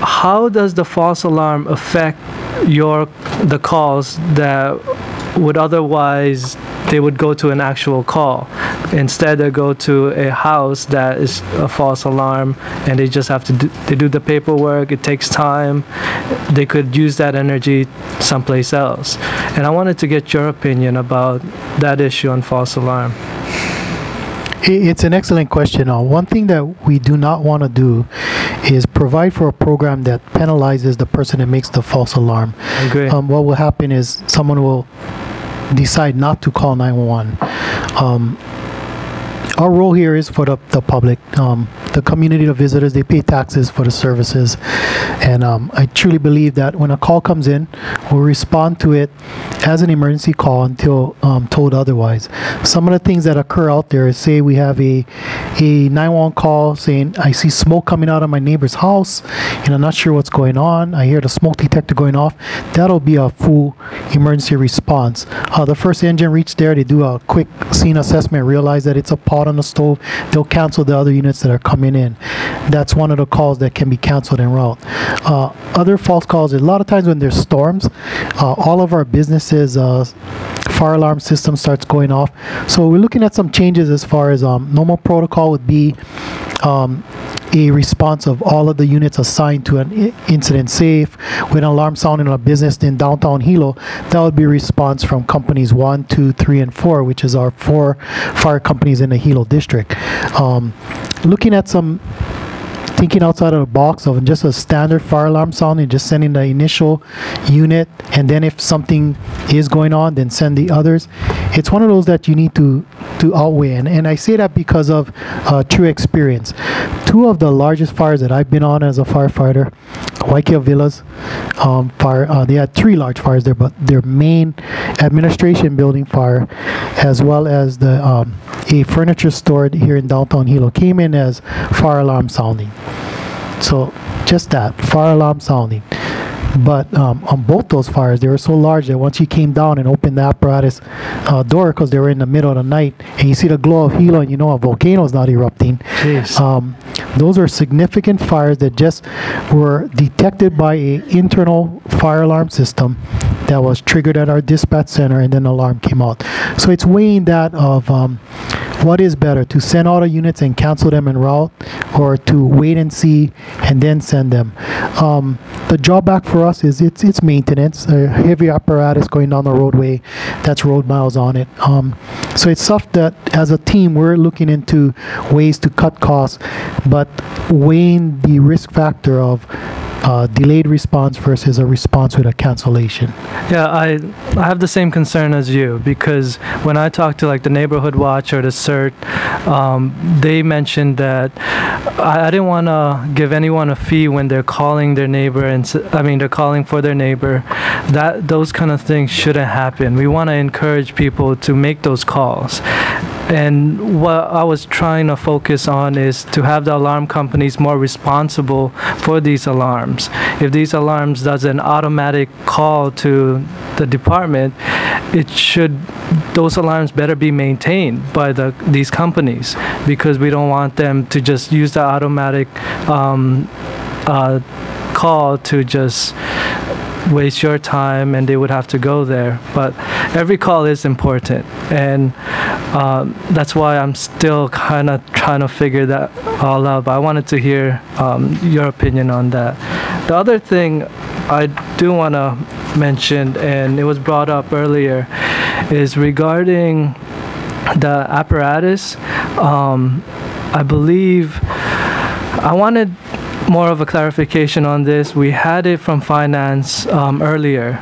how does the false alarm affect the calls that would otherwise they would go to an actual call? Instead, they go to a house that is a false alarm, and they just have to do the paperwork. It takes time. They could use that energy someplace else. And I wanted to get your opinion about that issue on false alarm. It's an excellent question. One thing that we do not want to do is provide for a program that penalizes the person that makes the false alarm. I agree. What will happen is someone will decide not to call 911. Our role here is for the public, the community, the visitors. They pay taxes for the services. And I truly believe that when a call comes in, we'll respond to it as an emergency call until told otherwise. Some of the things that occur out there is, say we have a 911 call saying, I see smoke coming out of my neighbor's house and I'm not sure what's going on. I hear the smoke detector going off. That'll be a full emergency response. The first engine reached there, they do a quick scene assessment, realize that it's a pot on the stove. They'll cancel the other units that are coming in. That's one of the calls that can be canceled en route. Other false calls, a lot of times when there's storms, all of our businesses fire alarm system starts going off. So we're looking at some changes as far as normal protocol would be a response of all of the units assigned to an incident safe. With an alarm sounding in a business in downtown Hilo, that would be a response from companies 1, 2, 3, and 4, which is our 4 fire companies in the Hilo district. Looking at thinking outside of the box of just a standard fire alarm sound and just sending the initial unit, and then if something is going on, then send the others. It's one of those that you need to outweigh, and I say that because of true experience. 2 of the largest fires that I've been on as a firefighter, Waikea Villas fire, they had 3 large fires there, but their main administration building fire, as well as the a furniture store here in downtown Hilo, came in as fire alarm sounding. So just that, fire alarm sounding. But on both those fires, they were so large that once you came down and opened the apparatus door, because they were in the middle of the night, and you see the glow of Hilo, and you know a volcano is not erupting. Those are significant fires that just were detected by an internal fire alarm system that was triggered at our dispatch center, and then the alarm came out. So it's weighing that of what is better, to send all the units and cancel them en route, or to wait and see and then send them. The drawback for us is it's maintenance, a heavy apparatus going down the roadway, that's road miles on it. So it's stuff that as a team we're looking into ways to cut costs, but weighing the risk factor of delayed response versus a response with a cancellation. Yeah, I have the same concern as you, because when I talk to like the neighborhood watch or the CERT, they mentioned that I didn't want to give anyone a fee when they're calling their neighbor, and they're calling for their neighbor. Those kind of things shouldn't happen. We want to encourage people to make those calls. And what I was trying to focus on is to have the alarm companies more responsible for these alarms. If these alarms does an automatic call to the department, those alarms better be maintained by these companies, because we don't want them to just use the automatic call to just waste your time, and they would have to go there. But every call is important, and that's why I'm still kind of trying to figure that all out. But I wanted to hear your opinion on that. The other thing I do want to mention, and it was brought up earlier, is regarding the apparatus. I believe I wanted more of a clarification on this. We had it from finance earlier,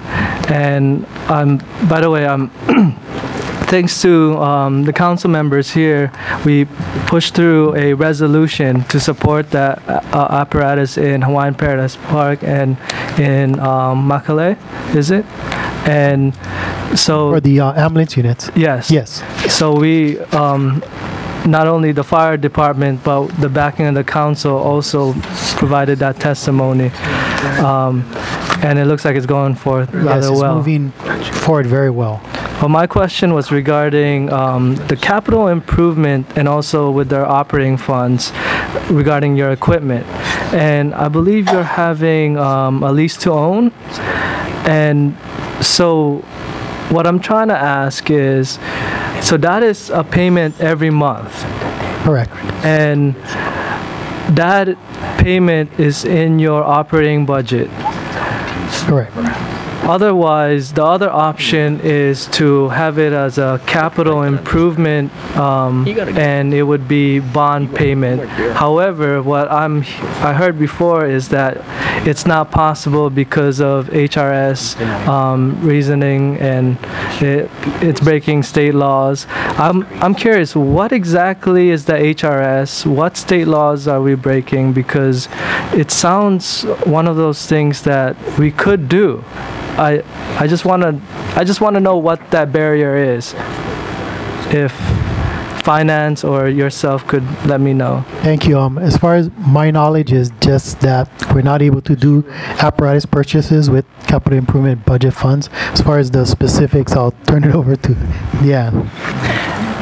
and by the way, thanks to the council members here, we pushed through a resolution to support that apparatus in Hawaiian Paradise Park and in Makale, is it? And so Or the ambulance units. yes. Yes. So we, not only the fire department, but the backing of the council also provided that testimony. And it looks like it's going forth Yes, rather it's well. moving forward very well. Well, my question was regarding the capital improvement and also with their operating funds regarding your equipment. And I believe you're having a lease to own. And so what I'm trying to ask is, so that is a payment every month. Correct. And that payment is in your operating budget. Correct. Otherwise, the other option is to have it as a capital improvement, and it would be bond payment. However, what I heard before is that it's not possible because of HRS reasoning, and it's breaking state laws. I'm curious, what exactly is the HRS? What state laws are we breaking? Because it sounds one of those things that we could do. I just want to know what that barrier is. If finance or yourself could let me know. Thank you. As far as my knowledge is just that we're not able to do apparatus purchases with capital improvement budget funds. As far as the specifics, I'll turn it over to,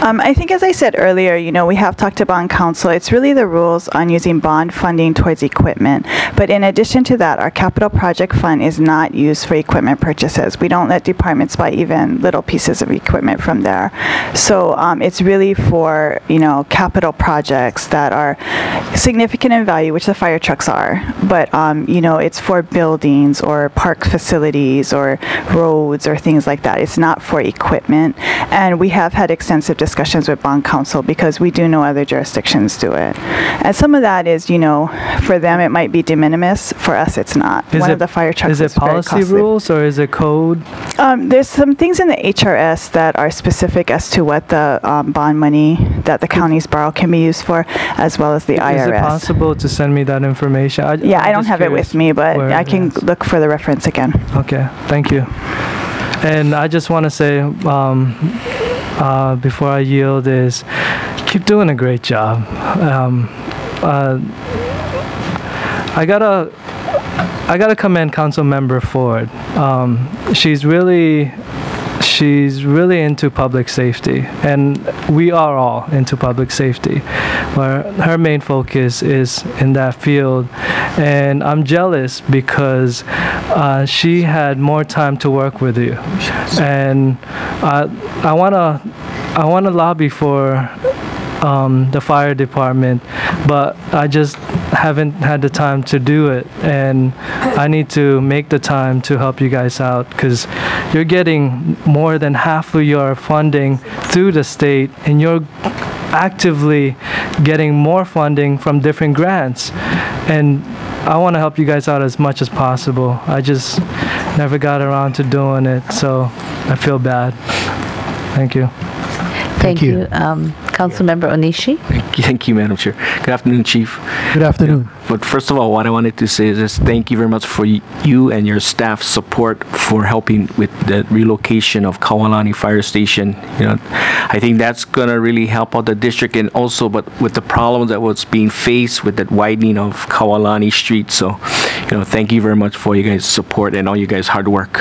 I think, as I said earlier, we have talked to bond council. It's really the rules on using bond funding towards equipment. But in addition to that, our capital project fund is not used for equipment purchases. We don't let departments buy even little pieces of equipment from there. So it's really for, capital projects that are significant in value, which the fire trucks are. But, it's for buildings or park facilities or roads or things like that. It's not for equipment. And we have had extensive discussions with bond council because we do know other jurisdictions do it. And some of that is, for them it might be de minimis. For us, it's not. One of the fire trucks is it very policy costly. rules or is it code? There's some things in the HRS that are specific as to what the bond money that the counties borrow can be used for, as well as the IRS. Is it possible to send me that information? I don't have it with me, but I can look for the reference again. Okay, thank you. And I just want to say, before I yield, is keep doing a great job. I gotta commend Council Member Ford. She's really into public safety, and we are all into public safety. Where her main focus is in that field, and I'm jealous because she had more time to work with you, and I wanna lobby for the fire department, but I just haven't had the time to do it, and I need to make the time to help you guys out because you're getting more than half of your funding through the state, and you're actively getting more funding from different grants, and I want to help you guys out as much as possible. I just never got around to doing it, so I feel bad. Thank you. Thank you. Councilmember Onishi. Thank you, Madam Chair. Good afternoon, Chief. Good afternoon. But first of all, what I wanted to say is just thank you very much for you and your staff support for helping with the relocation of Kawalani Fire Station. I think that's going to really help out the district, and also, but with the problems that was being faced with that widening of Kawalani Street. So, thank you very much for you guys' support and all you guys' hard work.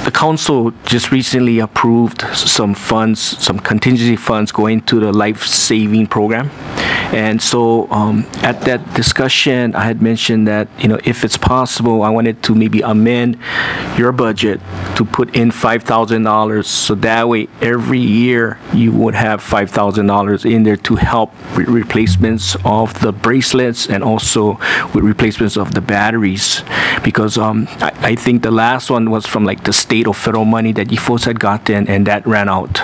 The council just recently approved some funds, some contingency funds going to the life-saving program. And so at that discussion, I had mentioned that, if it's possible, I wanted to maybe amend your budget to put in $5,000. So that way, every year, you would have $5,000 in there to help with replacements of the bracelets and also with replacements of the batteries. Because I think the last one was from like the state or federal money that you folks had gotten, and that ran out.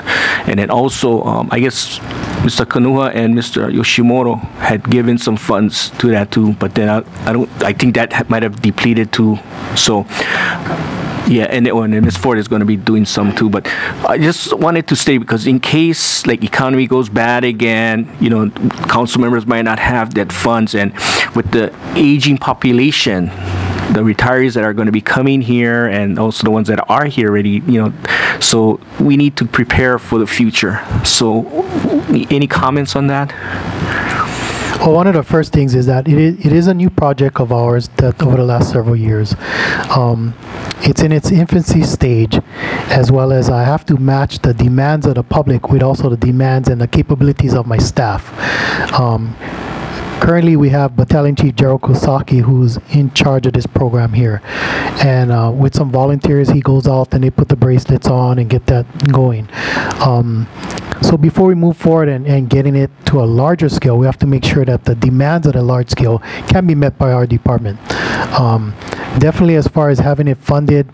And then also, I guess Mr. Kanuha and Mr. Yoshimoto had given some funds to that too, but then I think that might have depleted too. So yeah, and Ms. Ford is going to be doing some too, but I just wanted to stay because in case like economy goes bad again, council members might not have that funds, and with the aging population, the retirees that are going to be coming here, and also the ones that are here already. So we need to prepare for the future. So, any comments on that? Well, one of the first things is that it is a new project of ours that over the last several years. It's in its infancy stage, as well as I have to match the demands of the public with also the demands and the capabilities of my staff. Currently, we have Battalion Chief Gerald Kosaki, who's in charge of this program here. And with some volunteers, he goes out and they put the bracelets on and get that going. So before we move forward and getting it to a larger scale, we have to make sure that the demands of the large scale can be met by our department. Definitely, as far as having it funded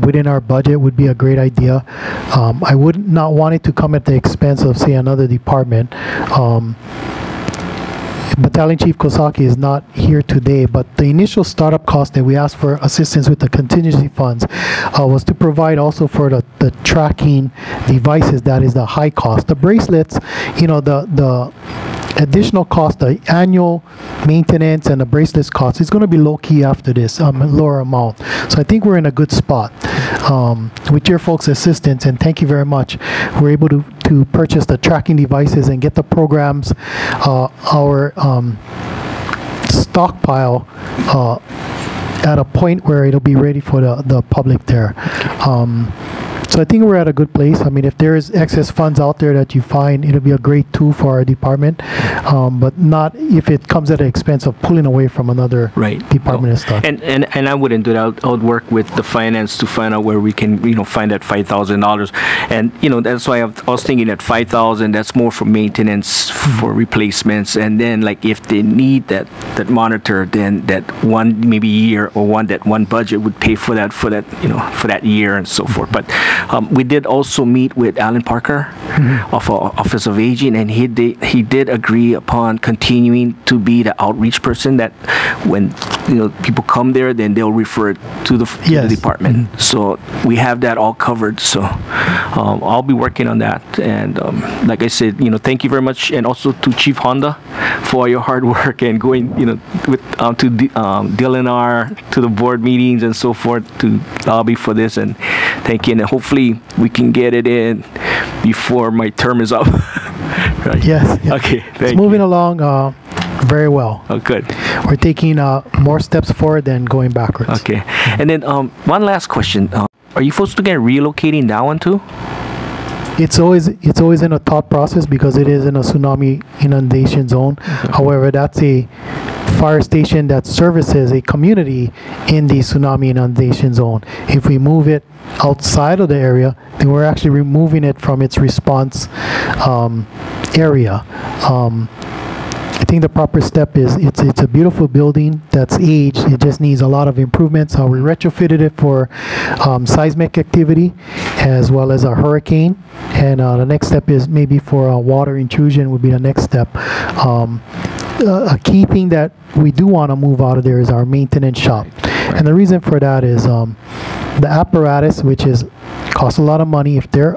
within our budget would be a great idea. I would not want it to come at the expense of, say, another department. Battalion Chief Kosaki is not here today, but the initial startup cost that we asked for assistance with the contingency funds was to provide also for the tracking devices. That is the high cost. The bracelets, the additional cost, the annual maintenance and the bracelets cost is going to be low key after this, lower amount. So I think we're in a good spot with your folks' assistance, and thank you very much. We're able to purchase the tracking devices and get the programs, our stockpile at a point where it'll be ready for the public there. So I think we're at a good place. I mean, if there is excess funds out there that you find, it'll be a great tool for our department, but not if it comes at the expense of pulling away from another department and stuff. And I wouldn't do that. I would work with the finance to find out where we can, find that $5,000. And that's why I was thinking that $5,000. That's more for maintenance, for replacements, and then like if they need that monitor, then that one maybe year or one budget would pay for that for that year and so forth. But we did also meet with Alan Parker of our Office of Aging, and he did agree upon continuing to be the outreach person that when people come there, then they'll refer it to the department. So we have that all covered. So I'll be working on that. And like I said, thank you very much, and also to Chief Honda for all your hard work and going, with to DLNR, to the board meetings and so forth to lobby for this. And thank you. And hopefully we can get it in before my term is up. Right. Yes. Okay. It's moving along very well. Oh, good. We're taking more steps forward than going backwards. Okay. And then one last question. Are you folks looking at relocating that one too? It's always in a thought process because it is in a tsunami inundation zone. However, that's a fire station that services a community in the tsunami inundation zone. If we move it outside of the area, then we're actually removing it from its response area. I think the proper step is it's a beautiful building that's aged. It just needs a lot of improvements. We retrofitted it for seismic activity as well as a hurricane. And the next step is maybe for water intrusion would be the next step. A key thing that we do want to move out of there is our maintenance shop. And the reason for that is the apparatus, which costs a lot of money. If they're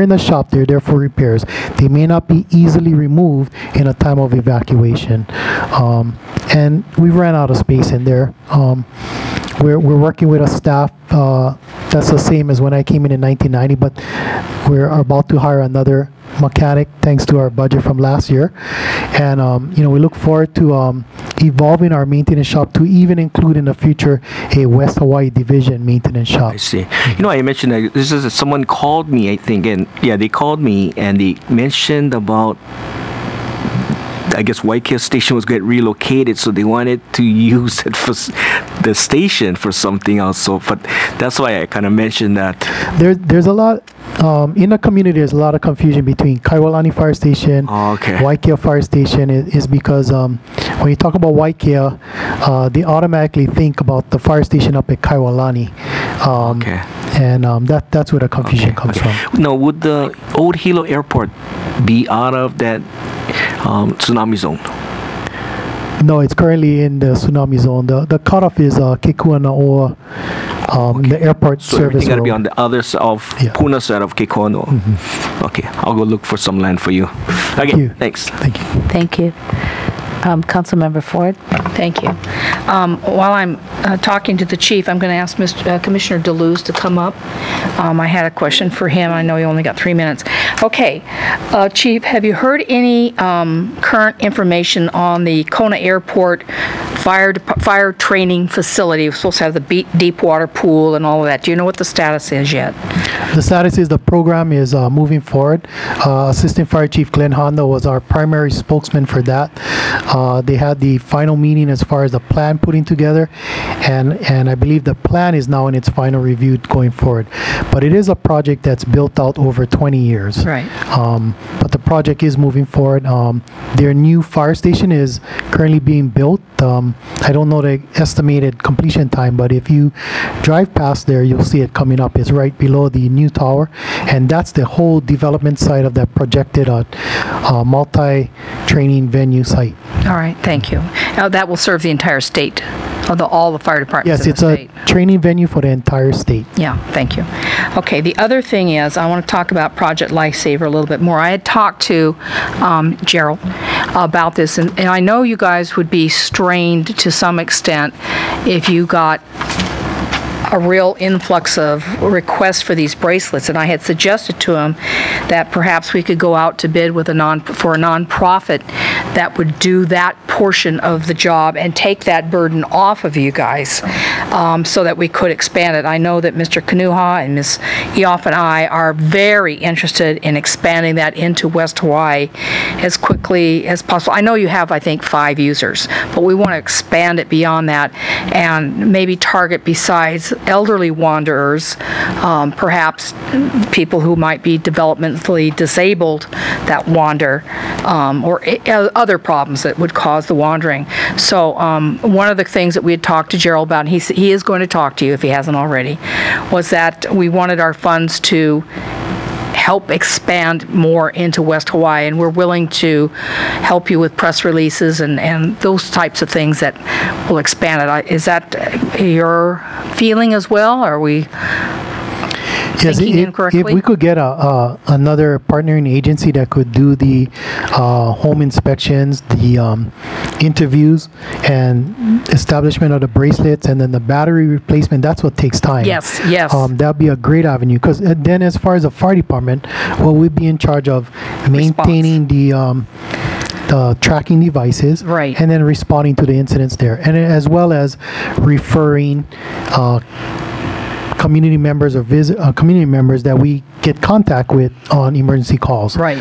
in the shop, they're there for repairs. They may not be easily removed in a time of evacuation. And we ran out of space in there. We're working with a staff that's the same as when I came in 1990, but we're about to hire another mechanic thanks to our budget from last year. And we look forward to evolving our maintenance shop to even include in the future a West Hawaii division maintenance shop. I see. I mentioned that this is someone called me, I think, and they called me and they mentioned about, I guess, Waikea Station was getting relocated, so they wanted to use it for the station for something else. So, but that's why I kind of mentioned that. There's a lot in the community. There's a lot of confusion between Kaiwalani Fire Station, Waikea Fire Station. Is because when you talk about Waikea, they automatically think about the fire station up at Kaiwalani. And that's where the confusion comes from. Now, would the old Hilo Airport be out of that tsunami zone? No, it's currently in the tsunami zone. The cutoff is Kekuanaoa, the airport so service. So everything got to be on the other side of Puna side of Kekuanaoa. Okay, I'll go look for some land for you. Okay, Thank you. Thanks. Thank you. Thank you. Councilmember Ford. Thank you. While I'm talking to the chief, I'm going to ask Commissioner DeLuz to come up. I had a question for him. I know you only got 3 minutes. Okay, Chief, have you heard any current information on the Kona Airport fire training facility? We're supposed to have the deep water pool and all of that. Do you know what the status is yet? The status is the program is moving forward. Assistant Fire Chief Glenn Honda was our primary spokesman for that. They had the final meeting as far as the plan putting together, and I believe the plan is now in its final review going forward. But it is a project that's built out over 20 years. Right. But the project is moving forward. Their new fire station is currently being built. I don't know the estimated completion time, but if you drive past there, you'll see it coming up. It's right below the new tower, and that's the whole development site of that projected multi-training venue site. All right, thank you. That will serve the entire state, all the fire departments Yes, in it's the state. a training venue for the entire state. Yeah, thank you. Okay, the other thing is, I want to talk about Project Lifesaver a little bit more. I had talked to Gerald about this, and I know you guys would be strained to some extent if you got a real influx of requests for these bracelets, and I had suggested to him that perhaps we could go out to bid with for a nonprofit that would do that portion of the job and take that burden off of you guys, so that we could expand it. I know that Mr. Kanuha and Ms. Eoff and I are very interested in expanding that into West Hawaii as quickly as possible. I know you have, I think, 5 users, but we want to expand it beyond that and maybe target, besides elderly wanderers, perhaps people who might be developmentally disabled that wander, or other problems that would cause the wandering. So one of the things that we had talked to Gerald about, and he is going to talk to you if he hasn't already, was that we wanted our funds to help expand more into West Hawaii, and we're willing to help you with press releases and those types of things that will expand it. Is that your feeling as well? Are we thinking incorrectly? If we could get another partnering agency that could do the home inspections, the interviews, and establishment of the bracelets, and then the battery replacement, that's what takes time. Yes, yes. That'd be a great avenue, because then as far as the fire department, well, we'd be in charge of maintaining the tracking devices, right, and then responding to the incidents there, and as well as referring community members or community members that we get contact with on emergency calls. Right.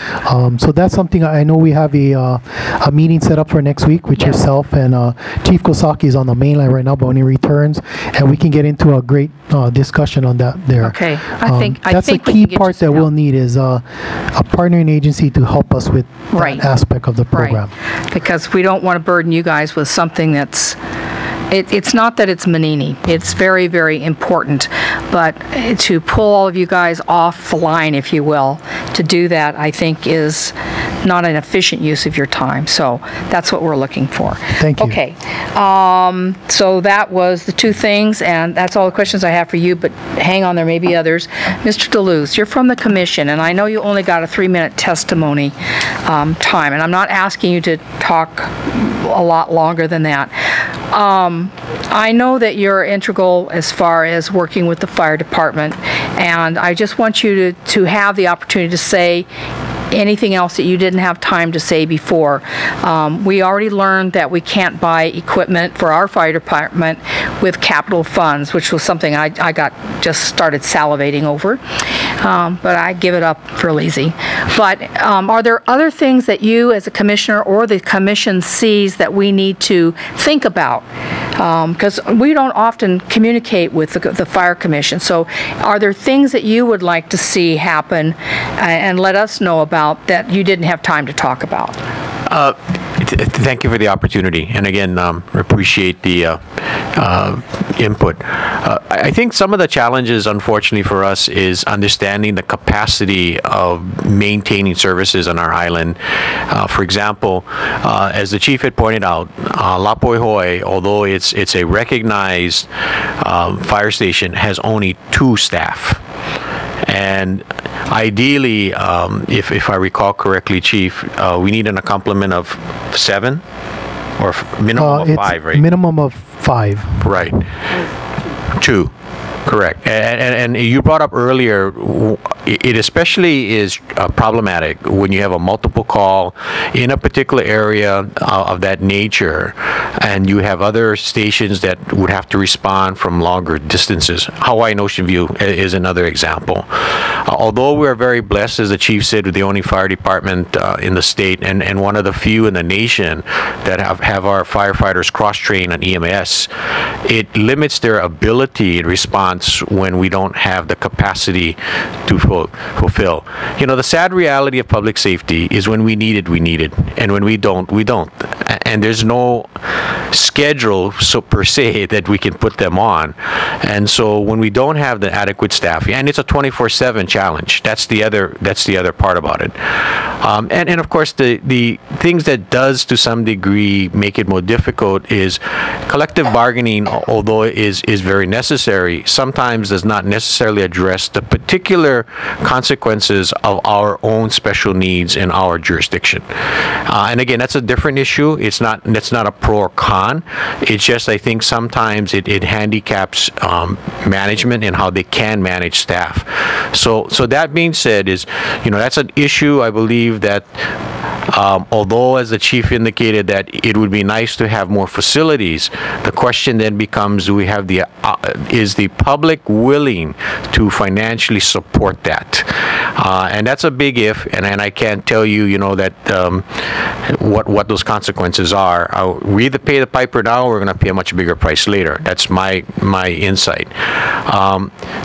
So that's something I know we have a meeting set up for next week with yourself, and Chief Kosaki is on the main line right now, but when he returns, and we can get into a great discussion on that there. Okay. I think that's the key part that we'll need is a partnering agency to help us with that aspect of the program. Right. Because we don't want to burden you guys with something that's it's not that it's Manini. It's very, very important. But to pull all of you guys off the line, if you will, to do that, I think is not an efficient use of your time. So that's what we're looking for. Thank you. Okay. So that was the 2 things, and that's all the questions I have for you, but hang on, there may be others. Mr. DeLuz, you're from the commission, and I know you only got a 3-minute testimony time, and I'm not asking you to talk a lot longer than that. I know that you're integral as far as working with the fire department, and I just want you to have the opportunity to say anything else that you didn't have time to say before. We already learned that we can't buy equipment for our fire department with capital funds, which was something I just started salivating over, but I give it up real easy. But are there other things that you as a commissioner or the commission sees that we need to think about? Because we don't often communicate with the fire commission. So are there things that you would like to see happen and let us know about that you didn't have time to talk about? Thank you for the opportunity, and again, appreciate the input. I think some of the challenges, unfortunately for us, is understanding the capacity of maintaining services on our island. For example, as the chief had pointed out, Lapoihoi, although it's a recognized fire station, has only 2 staff. And ideally, if I recall correctly, Chief, we need a complement of 7 Or minimum of It's 5, right? minimum of 5. Right. 2. Correct. And you brought up earlier, it especially is problematic when you have a multiple call in a particular area of that nature, and you have other stations that would have to respond from longer distances. Hawaiian Ocean View is another example. Although we're very blessed, as the chief said, with the only fire department in the state and one of the few in the nation that have our firefighters cross-trained on EMS, it limits their ability in response when we don't have the capacity to fulfill. You know, the sad reality of public safety is when we need it, and when we don't, we don't. And there's no schedule, so per se, that we can put them on. And so when we don't have the adequate staff, and it's a 24/7 challenge. That's the other part about it. And of course, the things that does to some degree make it more difficult is collective bargaining, although is very necessary, sometimes does not necessarily address the particular consequences of our own special needs in our jurisdiction. And again, that's a different issue. That's not a pro or con. It's just, I think sometimes it handicaps management and how they can manage staff. So that being said, that's an issue, I believe, that although, as the chief indicated, that it would be nice to have more facilities, the question then becomes: do we have is the public willing to financially support that? And that's a big if, and I can't tell you, that what those consequences are. We either pay the piper now, or we're going to pay a much bigger price later. That's my insight.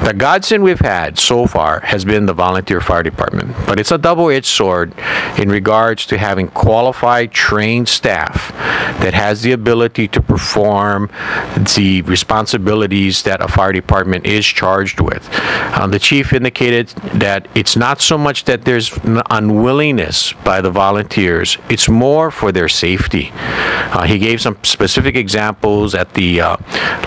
The godsend we've had so far has been the volunteer fire department, but it's a double-edged sword in regards to having qualified, trained staff that has the ability to perform the responsibilities that a fire department is charged with. The chief indicated that it's not so much that there's unwillingness by the volunteers, it's more for their safety. He gave some specific examples at the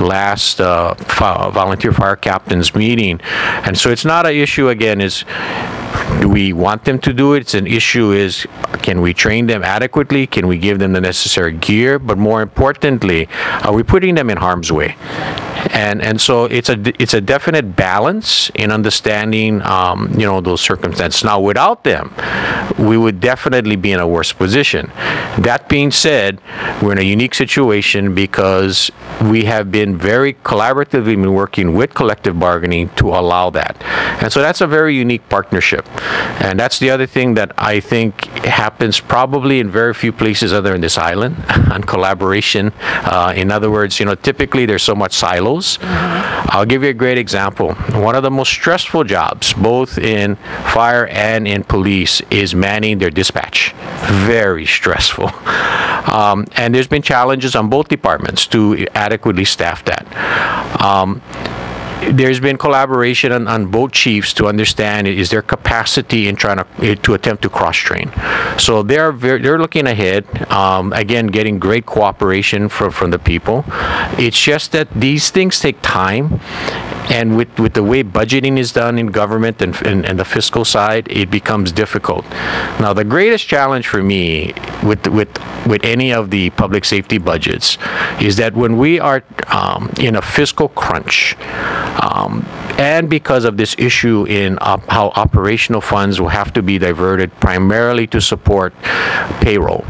last volunteer fire captains meeting, and so it's not an issue, again, do we want them to do it? It's an issue is, can we train them adequately? Can we give them the necessary gear? But more importantly, are we putting them in harm's way? And so it's a definite balance in understanding those circumstances. Now, without them, we would definitely be in a worse position. That being said, we're in a unique situation because we have been very collaboratively working with collective bargaining to allow that. And so that's a very unique partnership. And that's the other thing that I think happens probably in very few places other than this island on collaboration. In other words, typically there's so much silos. I'll give you a great example. One of the most stressful jobs, both in fire and in police, is manning their dispatch. Very stressful. And there's been challenges on both departments to adequately staff that. There's been collaboration on both chiefs to understand is their capacity in trying to attempt to cross-train. So they're looking ahead, again, getting great cooperation from the people. It's just that these things take time, and with the way budgeting is done in government and the fiscal side, it becomes difficult. Now, the greatest challenge for me with any of the public safety budgets is that when we are in a fiscal crunch, and because of this issue in how operational funds will have to be diverted primarily to support payroll,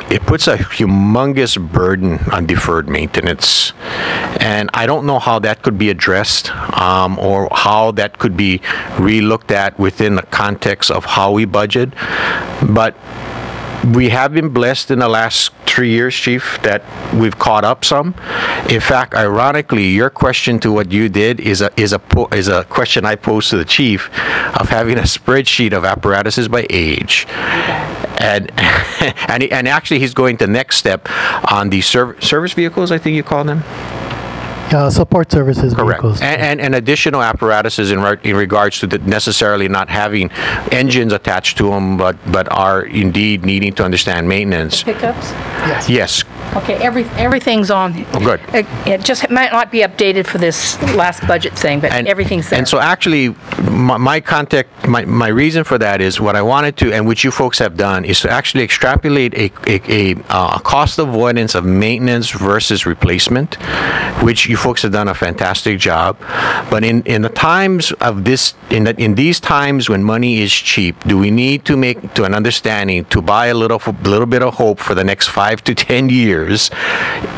it puts a humongous burden on deferred maintenance. And I don't know how that could be addressed or how that could be re-looked at within the context of how we budget. But we have been blessed in the last 3 years, Chief, that we've caught up some. In fact, ironically, your question to what you did is a question I posed to the Chief of having a spreadsheet of apparatuses by age. And actually, he's going to the next step on the service vehicles, I think you call them. Support services Correct. vehicles. And additional apparatuses in regards to necessarily not having engines attached to them, but are indeed needing to understand maintenance. Pickups? Yes, Okay, everything's on. Oh, good. It just might not be updated for this last budget thing, but everything's there. And so actually, my reason for that is what I wanted to, and which you folks have done, is to actually extrapolate a cost avoidance of maintenance versus replacement, which you folks have done a fantastic job. But in the times of this, in these times when money is cheap, do we need to make to an understanding to buy a little bit of hope for the next 5 to 10 years,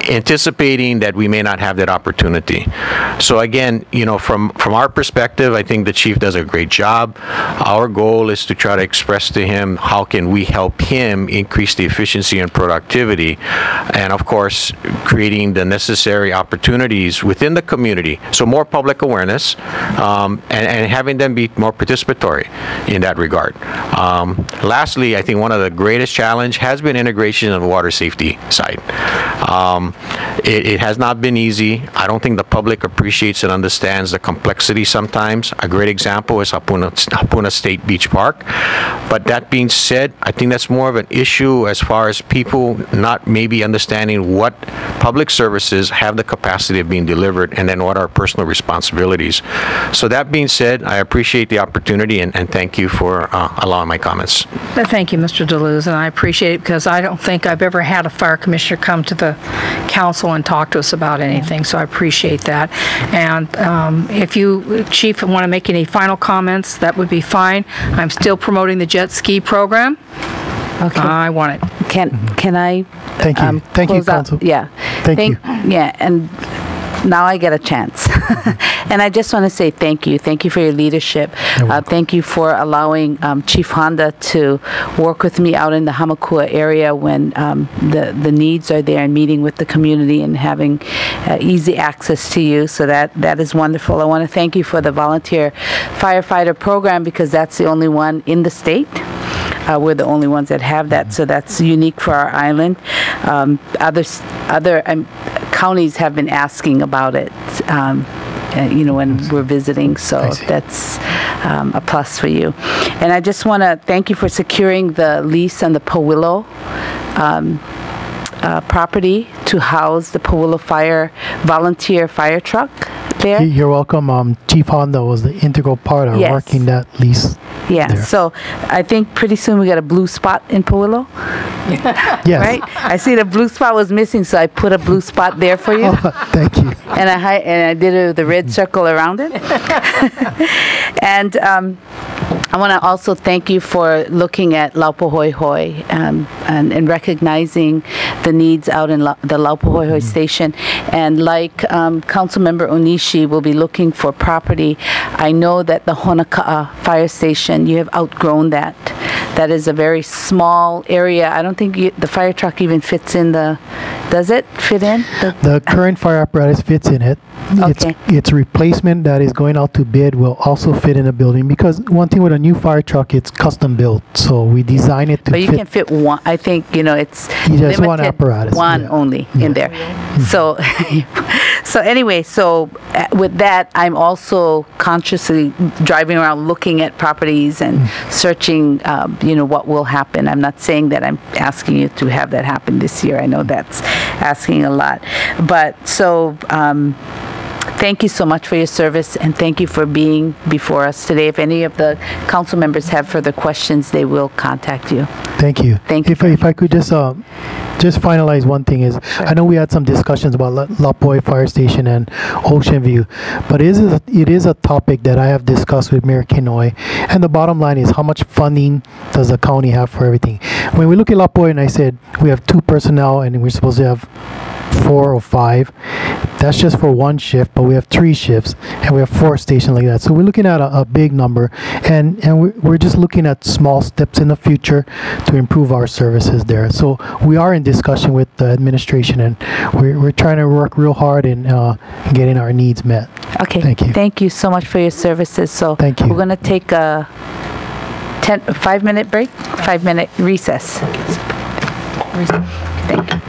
anticipating that we may not have that opportunity? So again, from our perspective, I think the chief does a great job. Our goal is to try to express to him how can we help him increase the efficiency and productivity, and of course creating the necessary opportunities within the community, so more public awareness, and having them be more participatory in that regard. Lastly, I think one of the greatest challenge has been integration of the water safety side. It has not been easy. I don't think the public appreciates and understands the complexity sometimes. A great example is Hapuna State Beach Park. But that being said, I think that's more of an issue as far as people not maybe understanding what public services have the capacity of being delivered, and then what are personal responsibilities. So that being said, I appreciate the opportunity, and thank you for allowing my comments. Thank you, Mr. DeLuz, and I appreciate it because I don't think I've ever had a fire commissioner come to the council and talk to us about anything, so I appreciate that. And if you, Chief, want to make any final comments, that would be fine. I'm still promoting the jet ski program. Okay. I want it. Can I? Thank you. Thank you, Council. Yeah. Thank you. Yeah, and now I get a chance. And I just want to say thank you. Thank you for your leadership. Thank you for allowing Chief Honda to work with me out in the Hamakua area when the needs are there, and meeting with the community and having easy access to you. So that is wonderful. I want to thank you for the volunteer firefighter program, because that's the only one in the state. We're the only ones that have that, so that's unique for our island. Other counties have been asking about it, when we're visiting, so that's a plus for you. And I just want to thank you for securing the lease on the Powillo property to house the Powillo volunteer fire truck there. You're welcome. Chief Honda was the integral part of working that lease. Yeah, there. So I think pretty soon we got a blue spot in Powillo. Yes. Right? I see the blue spot was missing, so I put a blue spot there for you. Oh, thank you. And I did the red circle around it. And I want to also thank you for looking at Laupahoehoe and recognizing the needs out in the Laupahoehoe station. And like Councilmember Onishi will be looking for property, I know that the Honaka'a fire station, you have outgrown that. That is a very small area. I don't think the fire truck even fits in does it fit in? The current fire apparatus fits in it. Okay. Its replacement that is going out to bid will also fit in the building, because one thing with a new fire truck, it's custom built. So we design it to fit. But you can fit one. I think, it's just one apparatus. One only in there. So, so anyway, with that, I'm also consciously driving around looking at properties and searching, what will happen. I'm not saying that I'm asking you to have that happen this year. I know that's asking a lot. But so, thank you so much for your service, and thank you for being before us today. If any of the council members have further questions, they will contact you. Thank you. Thank you. If I could just finalize one thing is, sure. I know we had some discussions about Lapoi Fire Station and Ocean View, but it is a topic that I have discussed with Mayor Kinoy, and the bottom line is, how much funding does the county have for everything? When we look at Lapoi, and I said we have 2 personnel and we're supposed to have 4 or 5, that's just for one shift, but we have 3 shifts and we have 4 stations like that. So we're looking at a big number, and we're just looking at small steps in the future to improve our services there. So we are in discussion with the administration, and we're trying to work real hard in getting our needs met. Okay. Thank you. Thank you so much for your services. So thank you. We're going to take a 5-minute break, 5-minute recess. Thank you.